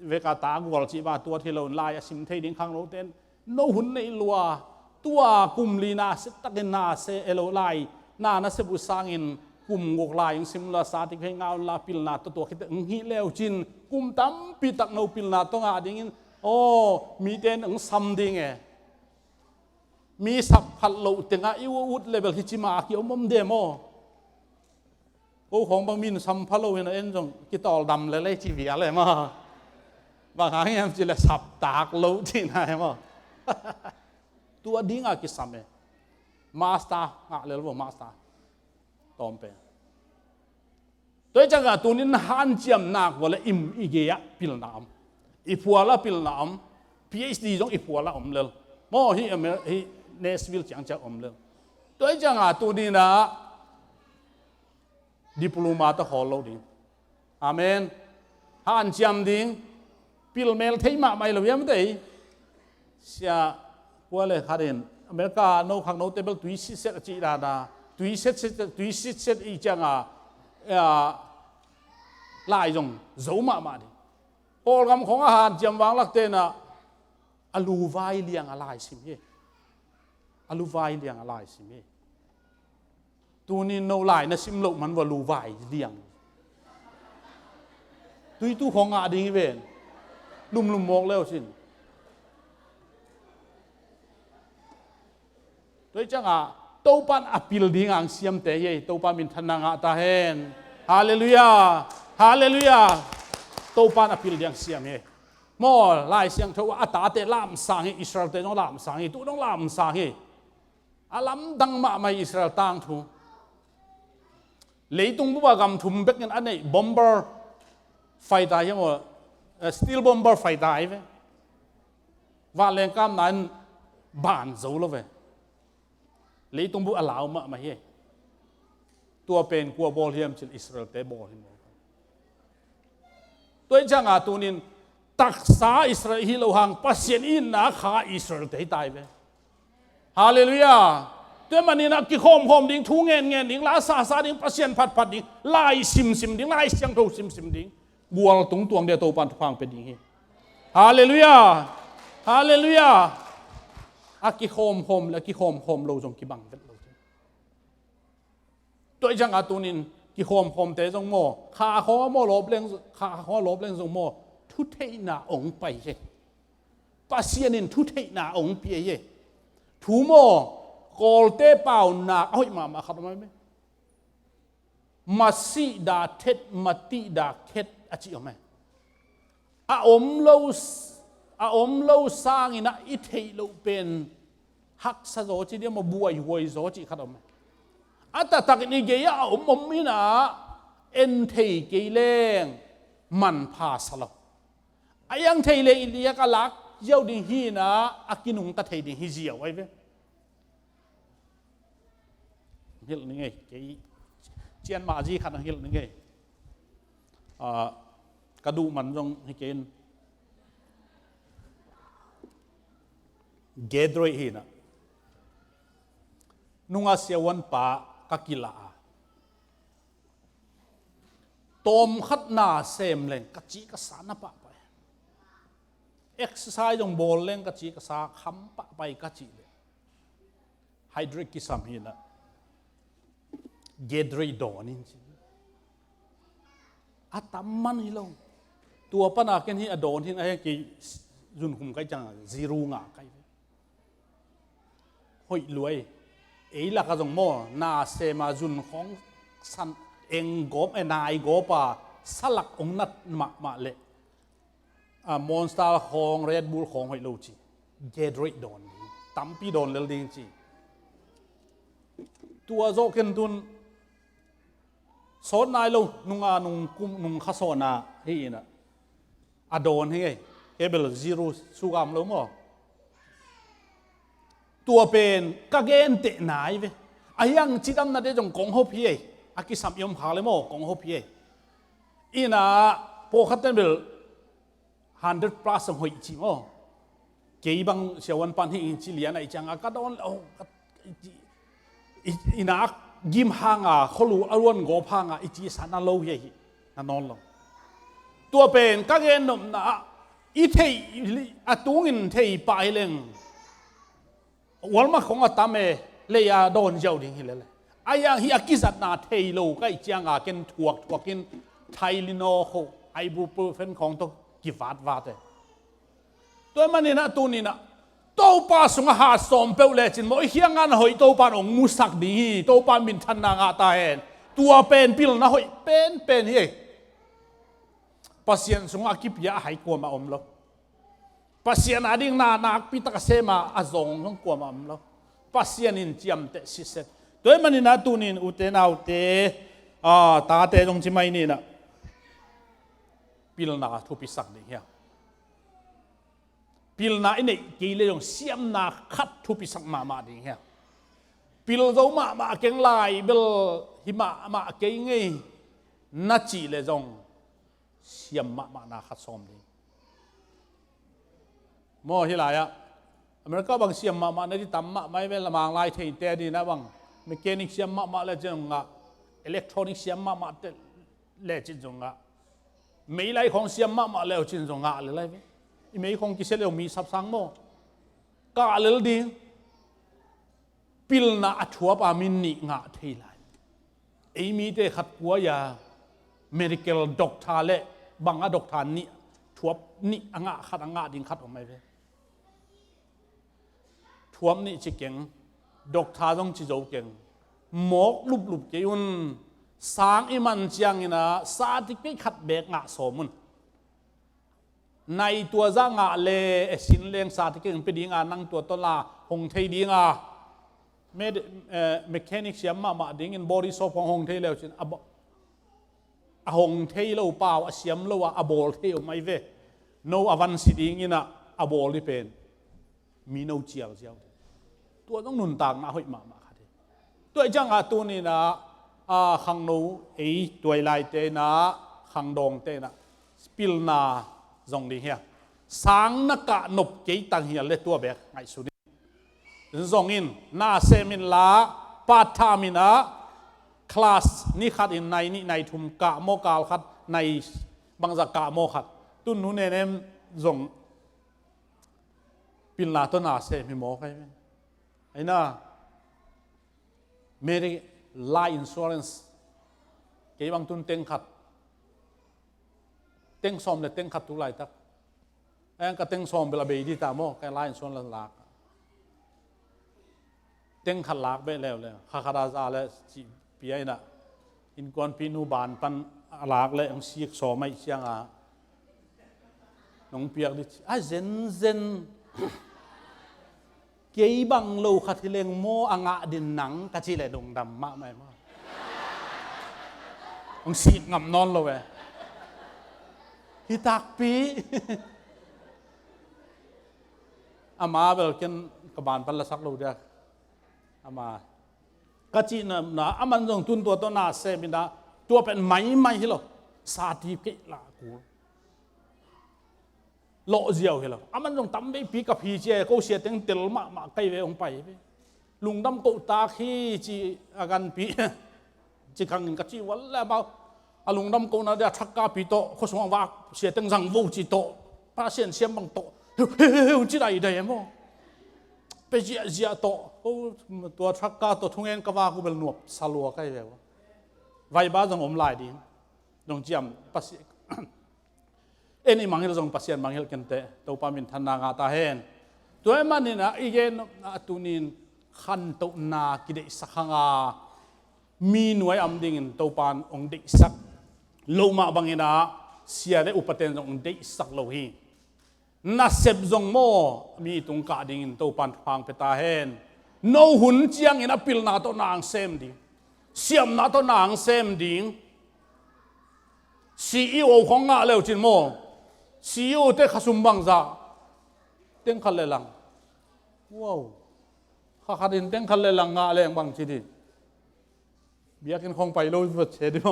เวกาตากวลจีบาตัวที่เราลายซิมเทดิ้งขังเราเต้นโนหุ่นในลัวตัวกุมลีนาเสตักนาเซเอโลไลนาเสบุสังอินกุมงกลายซิมลาสาติเพงเอาลาปิลนาตัวคิดหิเลวจินกุมตั้มปีตักโนปิลนาต้องอาดิ้งโอ้มีเต้นซัมดิ้งมีสับพัดโลตึงอิวอุดเลเวลที่จิมาเกี่ยวมุมเดโมกูของบางมินสัมพัดโลเห็นเอ็นจงกิตอลดำเลยทีวีอะไรมาบางครั้งยังจะเลยสับตากโลที่ไหนมาตัวดิ้งอากิสัมเอมาสตาร์เลยว่ามาสตาร์ตอมเป็นตัวจังตัวนี้หันเจียมนักว่าเลยอิมอีเกียพิลนามอีพัวละพิลนาม PhD จงอีพัวละอมเลยโม่ฮีเนสวิลจังจะอมเลยตัวจังตัวนี้นะดิปโลมาตะฮอลโลดิ้งอาเมนหันเจียมดิ้งพิลเมลที่มาไม่เลยยังไม่ได้เสียว่าเลยฮารินอเมริกาโน้ขังโน้เทเบิลตุยซิเซตจีราดาตุยซิเซตอีจังลายจงโจมาดิโอลกำของอาหารเจียมวางลักเตนะอลูไวเลียงอะไรสิมีอลูไวเลียงอะไรสิมีตัวนี้โนไลน์นะซิมโลมันว่าลูไวเลียงตัวของอาดิ้งเวนลุ่มมองแล้วสิ tôi chẳng à tàu pan appeal đi ngang xiêm tế ye tàu pan min thân ngang ta hen hallelujah hallelujah tàu pan appeal đi ngang xiêm ye mò lại xiang thâu ta te làm sang ye Israel te nó làm sang ye tu nó làm sang ye alam dang ma mai Israel tang thu lấy tung bua gam thum bek anh này bomber fight tai ye mo steel bomber fight tai ve và lên cam nan bản dấu lo về lấy tung bu allow mà he tua pen qua ball hiam chil Israel te ball him tôi chẳng à tu nin tak sa Israel hi lo hang pasien in na kha Israel te tai ve hallelujah tôi mà ni na ki khom ding thu ngen ding la sa ding pasien phat ding lai sim ding lai siang tho sim ding bual tung tuang de to pan phang pe ding hi hallelujah hallelujah aki khom la ki khom lo jong ki bang vet lo tôi chẳng à tu nin ki khom te jong mo kha kho mo lop leng jong mo thu thei na ong pai he pasienin thu thei na ong pi ye thu mo kol te pau na oi ma khat ma me masi da thet mati da khet achi ome a om lo sang ina i thei lo pen hak sa zo chi dia ma buai hoi zo chi khat ome ata tak ni ge ya om ina en thei ke leng man pha salo ayang thei le india ka lak yau ding hi na akinung ta thei ding hi ziaw ai ve hil ni ngai ke chian ma ji khan hil ni ngai kadu man jong hi ken gedroi hi na nunga siawan pa kakila tom khat na sem leng ka chi ka sa na pa pa exercise jong bol leng ka chi ka sa kham pa pai ka chi le hydric ki sam hi na gedroi donin chi atam man hi lo tua pa na ken hi adon hin a ki jun hum kai chang zero nga kai hoi luai ấy là cái dòng mò na se ma jun khong san eng gop nai gopa salak ong nat ma le monster khong red bull khong hoi lo chi gedroi don tampi don lel ding chi tua zo ken tun son nai lo nunga nung kum nung khasona hi na adon hi hebel zero sugam lo mo tua pen kagen te nai ve ayang chidam na de jong kong ho phi aki sam yom phale mo kong ho phi ina po khaten bel 100 plus hoi chi mo ke bang siawan pan hi chi lian ai chang ka don o ina gim hanga kholu alwan go phanga ichi sana lo ye hi na non lo tua pen kagen nom na i thei atungin thei pai leng wal ma khong atame le ya don jau ding hilele ayang hi akizat na theilo kai chianga ken thuakin thailino ho ibuprofen khong to kivat wate toy manina tunina to pa sunga ha som pe le chin mo hiangan hoi to pa ong musak di to pa min than na nga ta hen tua pen pil na hoi pen hi pasien sunga kipya hai ko ma om lo pasien ading na nak pitaka sema azong ng kwa mam lo pasien in chiam te siset toy manina tunin uten autte ta te jong chimai ni na pilna thu pisak ni ya pilna ine ki le jong siam na khat thu pisak ma ding ya pil zo ma keng lai bel hima ma ke ngai na chi le jong siam ma na khat som ding mo hi la ya America bang siam ma na di tam ma mai ve lamang lai thei te di na bang mechanic siam ma le jong nga electronic siam ma te le chin jong nga mei lai khong siam ma le chin jong nga le lai ve i mei khong ki se le mi sap sang mo ka le di pil na athua pa min ni nga thei lai ei mi te khat kwa ya medical doctor le banga doctor ni thuap ni anga khat anga ding khat om mai ve thuam ni chi keng ดอกท่าต้องจิโจเก่งหมกลุบเกี่ยนสางอิมันเจียงอินะสาธิตขัดเบกงะสมุนในตัวจ้างะเลสินเลงสาธิตเก่งไปดีงานั่งตัวต้นลาหงเทดีงาเมคานิกเสียมมาดิ้งอินบอดี้ซอฟของหงเทแล้วจินหงเทแล้วเปล่าเสียมแล้วว่าอบอลเทลไม่เวโนอวันสิดิ้งอินะอบอลที่เป็นมีโนเจียวตัวต้องหนุนต่างมาหอยมาค่ะตัวจังอาตัวนี้นะขังโนตัวลายเตนะขังดองเตนะสปิลนาจงดีเฮียสังนักนบเกยตังเฮียเลตัวเบกไงสุดนี้จงอินนาเซมินลาปาทามินะคลาสนี่ขัดอินในทุมกะโมกาลขัดในบางจากกะโมขัดตุนนู้นเนี่ยจงปิลนาตัวนาเซมิโมใครไหมไอ้น่าเมริไลน์อินชัวเรนซ์เกี่ยบางตุนเต็งขัดเต็งซอมเลยเต็งขัดทุกไลตักไอ้ก็เต็งซอมเวลาเบย์ดีตามโม่แค่ไลน์อินชัวเรนซ์ลักเต็งขัดลักไปแล้วข้าขดาซาเลยจีปีไอ้น่ะอินกวนปีนูบานปันลักเลยอังซีกซอมไม่เชียงน้องเปียกดิเซนเกี่ยบังโลขัดที่เลงโมอ่างดินหนังกะจีเลยดงดำมากไหมมั้งองสีงำนอนเลยฮิตักปีอามาเบลกันกบาลพันละสักโลเดียอามากะจีนะอามันจงตุนตัวนาเซมินะตัวเป็นไม้ฮิโลสาธิตเกลากูโลเจียวเหรออามันต้องทำได้ปีกับพีเจเขาเสียตั้งเตลมาใกล้เวองไปลุงดำกูตาขี้จีอาการปีจีขังเงินกับจีวันแล้วบ่าลุงดำกูน่าจะชักกาปีโตเขาสมว่าเสียตั้งสังวูจีโตพระเสียนเสียมบังโตเฮ้จีไรได้มั้งไปเจียโตตัวชักกาตัวทุ่งเงินก็ว่ากูเป็นหนวดสลัวใกล้เวไว้บ้าจังอมลายดีดงเจียมปัสเอ็นมังเฮลจงพัศยันมังเฮลกันเตะตัวปามินทันนางาตาเฮนตัวมันนี่นะอีเกนตุนินขันตุนากิเดสักงามีหน่วยอัมดิ่งตัวปานองเดสักโลมาบังเงินะเสียได้อุปเทนองเดสักโลหีนัสเซบจงโมมีตุงกาดิ่งตัวปานพังเปตาเฮนโนหุนเจียงอินะปิลนาตัวนางเซมดิ่งเสียมนาตัวนางเซมดิ่งซีอีโอของงาเลวจินโมซีอูเตขสุมบังซาเต็งขันเลลังว้าวข้าขัดินเต็งขันเลลังงาเลงบังชีดีเบียกินของไปโลวิเศษดิโม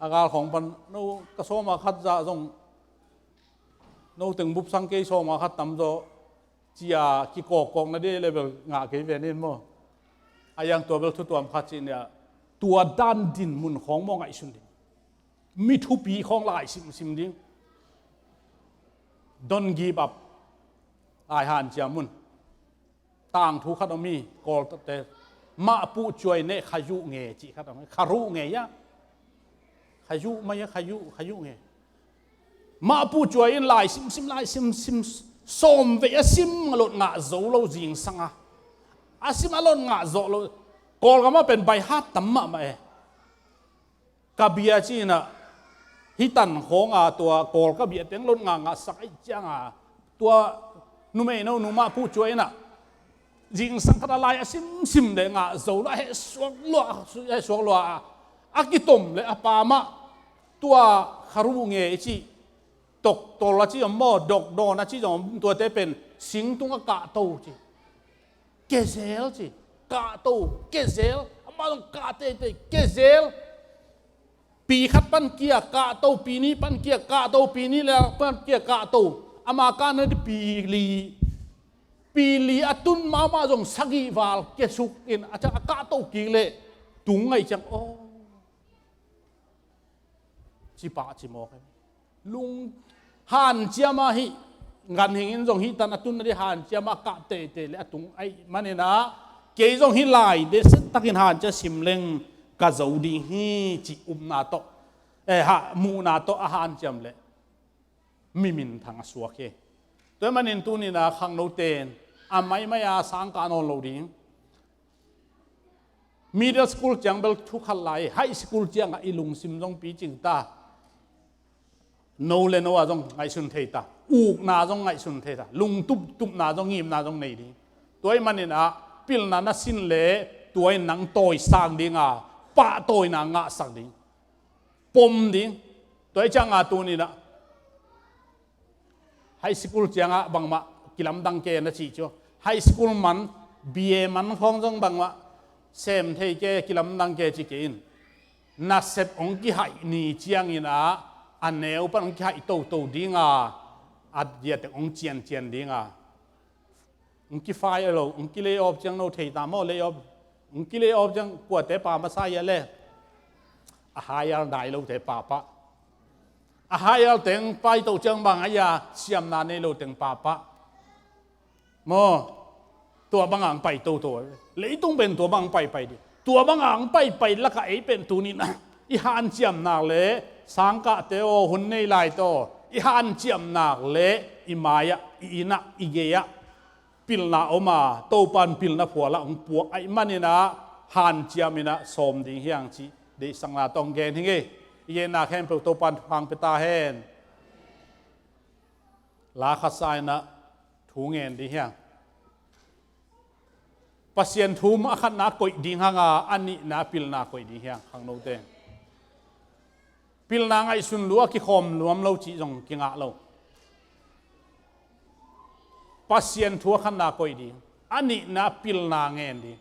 อาการของปันนู้กระโซมาขัดจะส่งนู้ถึงบุบสังเกตโซมาขัดตำโจจียกิโกกองนั่นได้เลยแบบงาเกยเวนินโมอายังตัวเบลทุตัวมขัดจีเนี่ยตัวด้านดินมุนของมองไอสุนดิมีทุปีของลายซิมดิ้งdon't give up ไอหันเจียมุนต่างทุกขัดมีกอลเตมาปูช่วยเนขยุเงจิขัดมีขารุเงยะขยุไม่ยะขยุเงมาปูช่วยลายซิมลายซิมส้มเวียซิมหลดงะโจโลจิงสังอาซิมหลดงะโจโลกอลก็มาเป็นใบฮัตตั้มมาเอกาเบียจีน่ะฮิตันของตัวกอลก็เบียดเต็งล้นงาสักไอ้จังตัวนุ่มเอโนนุ่มผู้ช่วยน่ะยิงสังขารลายซิมเดงโจละให้สวกลัวอากิตมเลยอาปามะตัวคารุเงจีตกตัวละจีมอดอกโดนะจีจอมตัวเตเป็นสิงตุงกะโตจีเกเซลจีกะโตเกเซลอามาต้องกะเตเกเซลปีขัดปันเกียกะโตปีนี้ปันเกียกะโตปีนี้แล้วปันเกียกะโตอามาการนั้นปีลีอตุนมาจงสักีวาลเกสุกอินอาจจะกะโตกีเลตุงไงจังโอจีปาจีโมกันลุงฮันเจียมาฮิงานหิงจงฮิตันอตุนนั่นฮันเจียมากะเตเลตุงไอมันเนี่ยนะเกยจงฮิไลเดสตักินฮันจะสิมเลงกะจะดีฮีจีนาโตฮะมูนาโตอาหารจำเลยมิมินทางสวกเกตัวมันอินตุนี่นะขังโนเตนอาไม่อาสังการอนโลดิ้ง middle school chẳng bel thu khăn lại high school chẳng ai lùng sim trong pi chừng ta nô lên nô trong ngày xuân thầy ta uk na trong ngày xuân thầy ta lùng tụp na trong nghiêm na trong này đi tuổi mà nên pil na xin lệ tuổi nắng tôi sang đi ngà pa tôi na ngã sang đi pom đi tuổi chẳng tu ni na high school chẳng bằng mà kilam đăng kê na chỉ cho high school man BA man phong trong bằng mà xem thấy cái kilam đăng kê chỉ kín na sep ông ki hai ni chiang ina anh nêu pan ông ki hai tô đi ngà at diệt ông chiên đi ngà ông ki fire lo ông ki lay off chẳng nô thầy ta mò lay off ông ki lay off chẳng quạt tế pa mà sai lệ hai al đại lâu tế pa hai al tiếng pai tổ chẳng bằng ai à xiêm na này lâu tiếng pa mòตัวบางอ่างไปตัวเลยต้องเป็นตัวบางไปดิตัวบางอ่างไปแล้วก็ไอ้เป็นตัวนี้นะอีหันเจียมหนักเลยสังกะเตโอหุ่นในลายตัวอีหันเจียมหนักเลยอีมายะอีนักอีเกียปิลนาออกมาโตปันปิลนาผัวละองปัวไอ้มันนี่นะหันเจียมนี่นะสมดิ่งเฮียงจีเดสังนาตองเกนที่งี้เย็นนาแค่เปโตปันพังไปตาแหนลาขัดสายนะถูเงินดีเฮียงปัสยันทูมขันนักก่อยดิ่งหางอันนี้นับพิลนักก่อยดิ่งหางข้างโน้ตเองพิลนักไอสุนลัวกิคอมรวมเราจีจงกิงะเราปัสยันทัวขันนักก่อยดิ่งอันนี้นับพิลนักเงินดี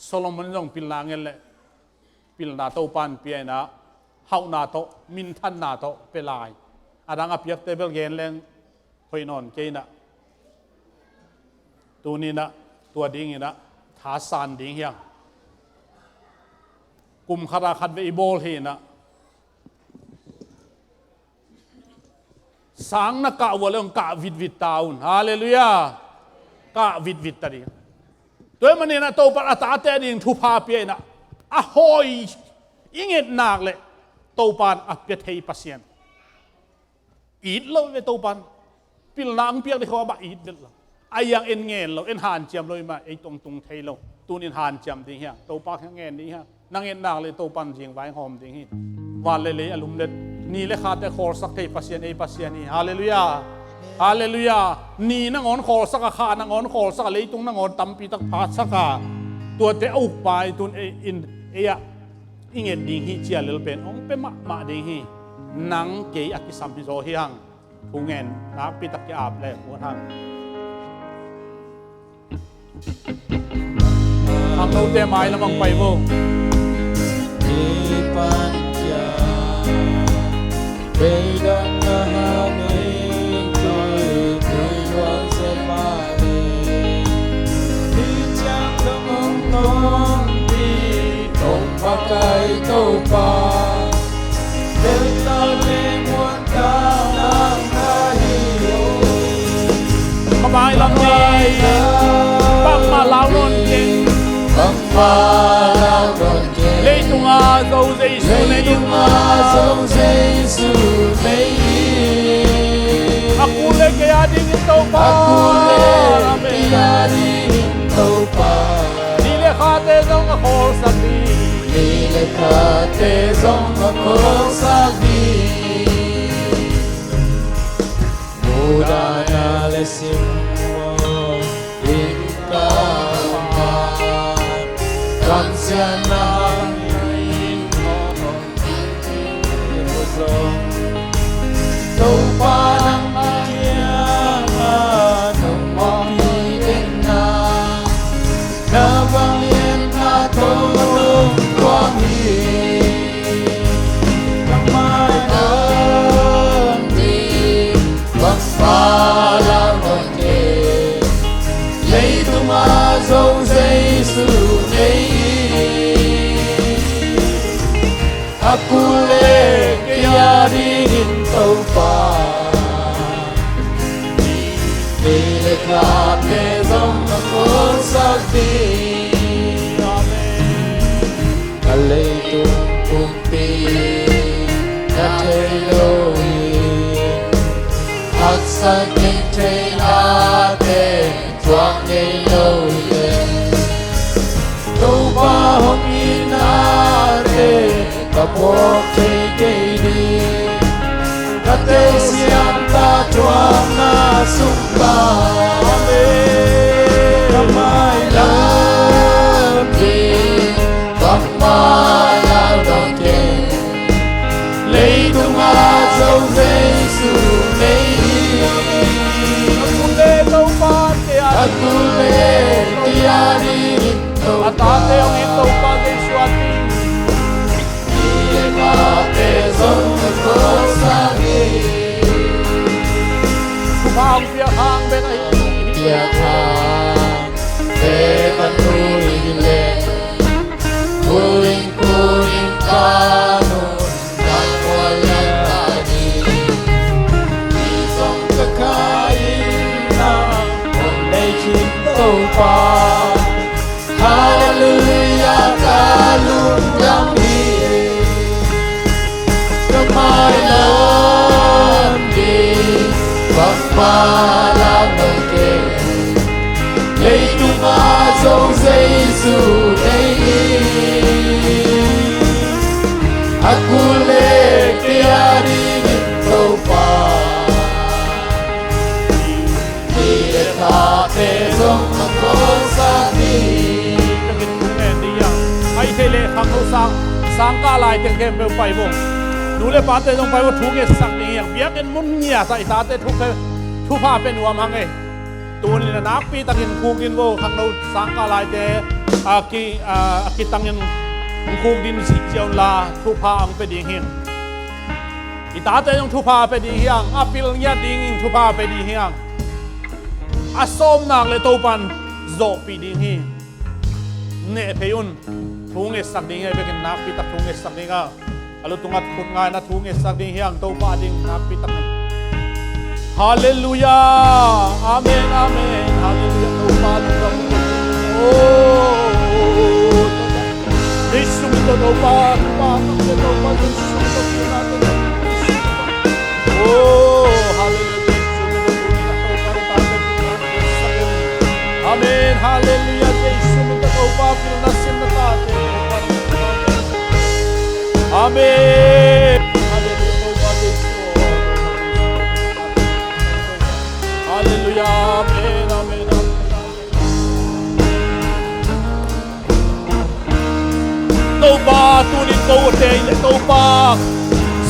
โซโลมอนจงพิลนักเงินเลยพิลนักโตปันเปียนะเฮานาโตมินทันนาโตเปลายอาดังอภิยักเตเบลเงินเล่นหอยนอนเกยนะตัวนี้นะตัวดิ่งนะหาสารดิ่งเฮียงกลุ่มคาราคัดเวบอลเห็นนะสังนักกะวัวเรื่องกะวิดตาวน์ฮาเลลูยากะวิดตาดีตัวมันเนี่ยนะโตปัตตาเตดิ่งทุพาเปียนะอะหอยอิงเอ็ดนักเลยโตปันอะเปียเทยปัสยันอีดเราเวโตปันปิลนางเปียกที่เขาบอกอีดเด็ดเราไอ้ยังเอ็นเงินเราเอ็นหานเจียมเลยมาไอ้ตรงเทยเราตัวนี้หานเจียมดีเฮียโตปักเงินดีเฮียนางเอ็นนางเลยโตปันเจียงไว้หอมดีเฮียวันเลยอารมณ์เด็ดนี่เลยขาดแต่คอสักเทยปัสยันไอ้ปัสยันนี่ฮาเลลูยาฮาเลลูยานี่นางอนคอสักขาดนางอนคอสักเลยตรงนางอนตั้มปีตักพาสักขาตัวเตะอุกไปตัวไอ้อินไอ้อะอิงเอ็ดดีเฮียเจียเลยเป็นองเป็นมาดีเฮียนางเกยอักิสัมพิโซเฮียงผู้เงินนักปีตักยาบเลยหัวทางทำเราเตะไม้แล้วมังไปบ่di panja bedan mahami tujuan sepale di jam tong tong di tong pakai topa bedan lemon dalam hayo ขบายลำดีบังมาลาวนเก่งlấy tung a dâu dây su lấy aku le ke ading tau pa ni le khate zong a khol sakdi ni le khate zong a khol sakdi mudana le simmo inka Kansiana Topa ng kiyaman ng mamitin na Nabangin na tulong kami Kamay ng di Magpalang konti Lay tumasaw sa Isu Aku le kaya dingin tau pa Dile kate zong ako sakti Kalay tung kumpi na teloy At sa kintay natin Tuwang niloy Tau pa hongi một thế cây đi các tế xiêm ta choang na sung ba Come my love đi Come my love again lấy tung hoa dấu Giêsu lấy aku le tiari to Atate ang ito pa Giêsu ating te zong ko sagi Sumang piyahang benahi ya tha te panui le kuing kanu dan wala tadi di zong kai na on dei chin to pa hallelujah kalung dam hi my love đi vắng ba la nồng kề lấy tung ba dấu Giêsu đây aku le tiari tàu pa đi để ta te dòng có sa đi Tagin kung endi yang ay hele khang ho sang ka lai teng kem be pai mo nule pa te jong pai mo thu nge sak ni yang biak en mun nia sai ta te thu pha pen wam hang e tu ni na nak pi tagin kugin wo khang no sang ka lai te aki tangin kung din si chiao la thu pha ang pe ding hiang ita te jong thu pha pe ding hiang apil nya ding thu pha pe ding hiang asom nak le to pan zo pi ding hi ne peyun thung e sak ding he bekin nak pi tak thung e sak ding a alu tungat khut ngai na thung e sak ding hiang to pa ding nak pi tak hallelujah amen amen hallelujah to pa ding oh Yesu mi to pa to pa Yesu to na oh hallelujah amen hallelujah Yesu mi to pa pil na sin na ta amen hallelujah amen amen to pa tunin ko te to pa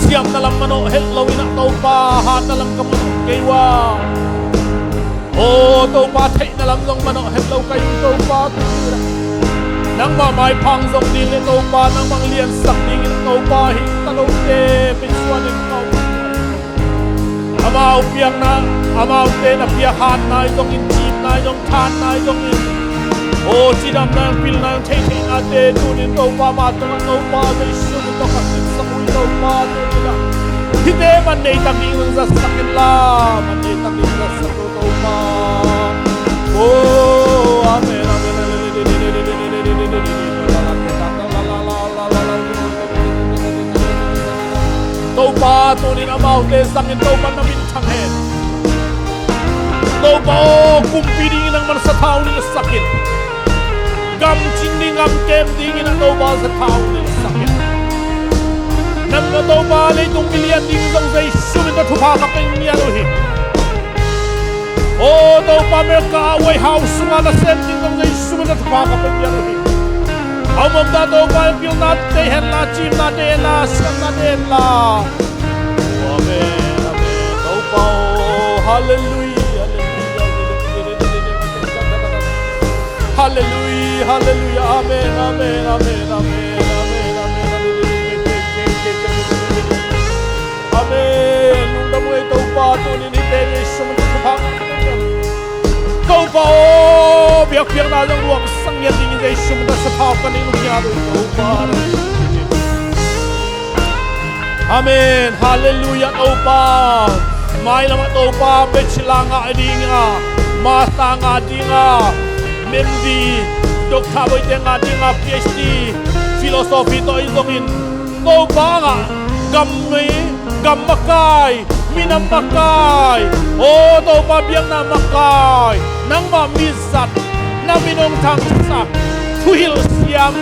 siam na lang mano hello ina to pa hat na lang kam kaywa oh to pa thai na lang dong mano hello kay to pa nang mamay pang dong din to pa nang mang lian sak ding to pa hi talo te pinsuan in to amao piang na amao te na piahan na dong in jeep na dong than na dong in oh chidam na pil na thai thai na te tunin to pa ma to pa de su to ka sa mu to pa te la hite man nei tam ni sa sakin la man nei tam ni sa to pa oh amen amen to pa tunin amao te sakin to pa na min thang hen to pa kumpi ding nang man sa thau ni sakin gam ching ni gam kem ding na to pa sa thau ni sakin nang na to pa le tung million ding dong sai sumin to thupa ka peng nia lo hi oh to pa mer ka way house nga na sem ding dong sai sumin to thupa ka peng nia lo hi amom da to pa pil na te hen na chim na de na sam na de la amen amen to pa hallelujah hallelujah hallelujah amen amen amen amen amen nung da mo to pa to ni te Yesu mo to pa to pa o biak biak na jong luang sang yan ding Yesu mo sa pa ka ni nung ya to pa amen hallelujah to pa mai lama to pa pe chilanga adinga masta nga dinga Mendi dokta boy tenga dinga PhD philosophy to izongin to pa nga gam makai minam makai oh to pa biang na makai nang ma misat na minong thang sa tuhil siam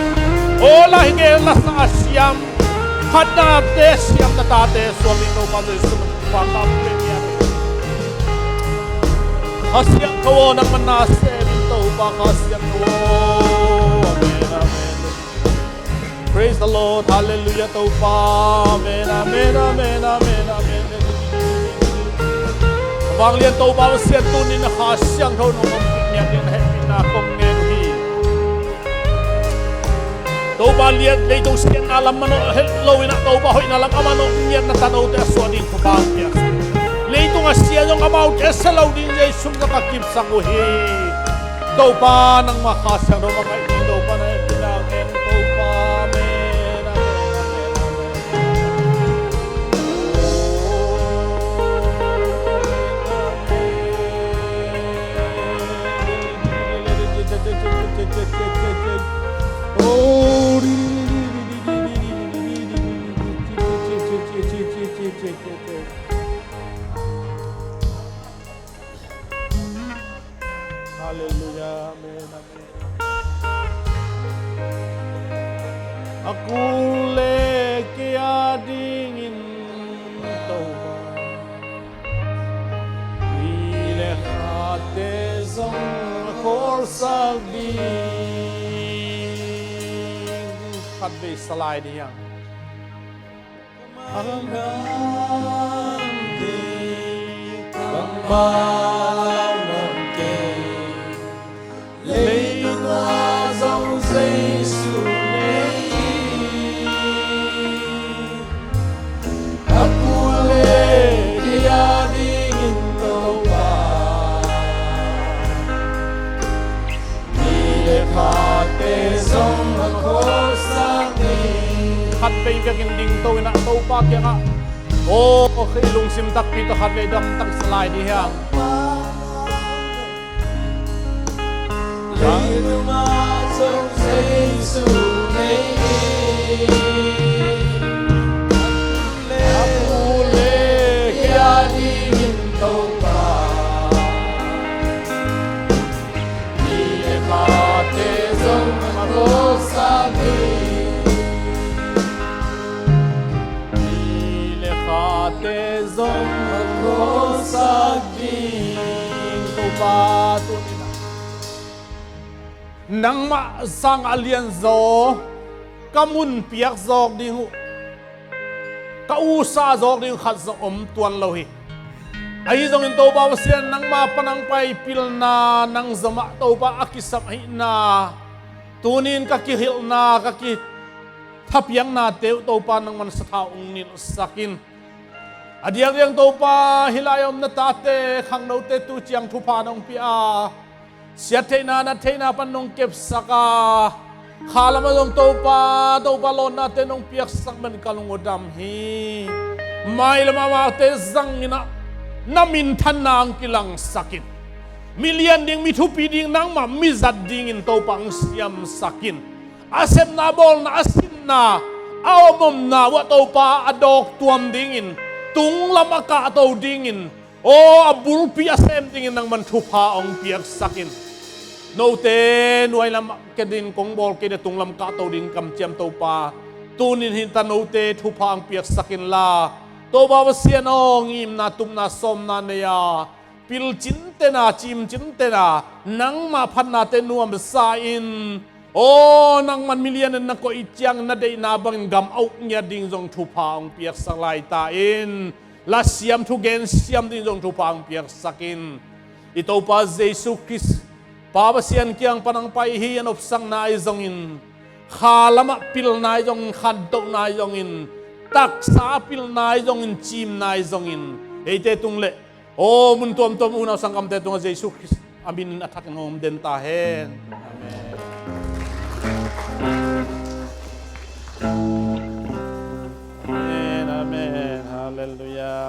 oh la hinge la sa siam hat na te siam na ta te suami no pa le sum pa ka pe ya hasiang ko na manase min to pa hasiang ko amen amen praise the Lord hallelujah to pa amen amen amen amen amen vang lian to ba sian tu ni na hasiang tho no mom nya din he na kong nge hi to ba lian le to sian na lam mano hello ina to ba hoi na lam amano nyen na tano te so din ko ba ya le to nga sia jong about esalo din je sum na ka kip sang ho hi to ba nang ma hasiang do ma kai to ba na pinang en to ba amen hallelujah amen amen aku leke adingin tauba ile khate zong khorsak di khat be salai di yang khat be bekin ding to ina to pa kya nga o khilung sim tak pi to khat be dam tak slide di hang Leiduma song Jesu nei apule kya dingin to ba ni le khate zong ko sa ni le khate zong ko sa ni to pa tu nang ma sang alian zo kamun piak zok ding ka u sa zok ding khat zo om tuan lo hi ai zong in to ba sian nang ma panang pai pil na nang zama to ba akisam hi na tunin ka ki hil na ka ki thapiang na teu to pa nang man sa thaung nil sakin adiang yang to pa hilayom na tate khang no te tu chiang thu pa nong pi a sia theina na theina pan nong kep saka khalama dong to pa lon na te nong piak sak man kalung odam hi mai lama ma te zang ina namin than nang kilang sakin million ding mi thu pi ding nang ma mi zat ding in to pang siam sakin asem na bol na asin na awmom na wa to pa adok tuam ding in tung lama ka to ding in o abul pi asem ding in nang man thu pa ong piak sakin no te nuai lam ke din kong bol ke de tung lam ka to ding kam chiam to pa tunin hin ta no te thu pa ang piak sakin la to ba sian ong im na tum na som na ne ya pil chin te na chim chin te na nang ma phan na te nuam sa in o nang man million na ko ichiang na de na bang gam au nya ding jong thu pa ong piak sak lai ta in la siam thu gen siam ding jong thu pa ong piak sakin ito pa Jesus Christ Pabasian kiang panang pai hi an of sang na izong in khalama pil na izong khaddo na izong in tak sa pil na izong in chim na izong in ete tung le o mun tom una sangam te tung Jesus Christ amin attack ngom den ta hen amen amen hallelujah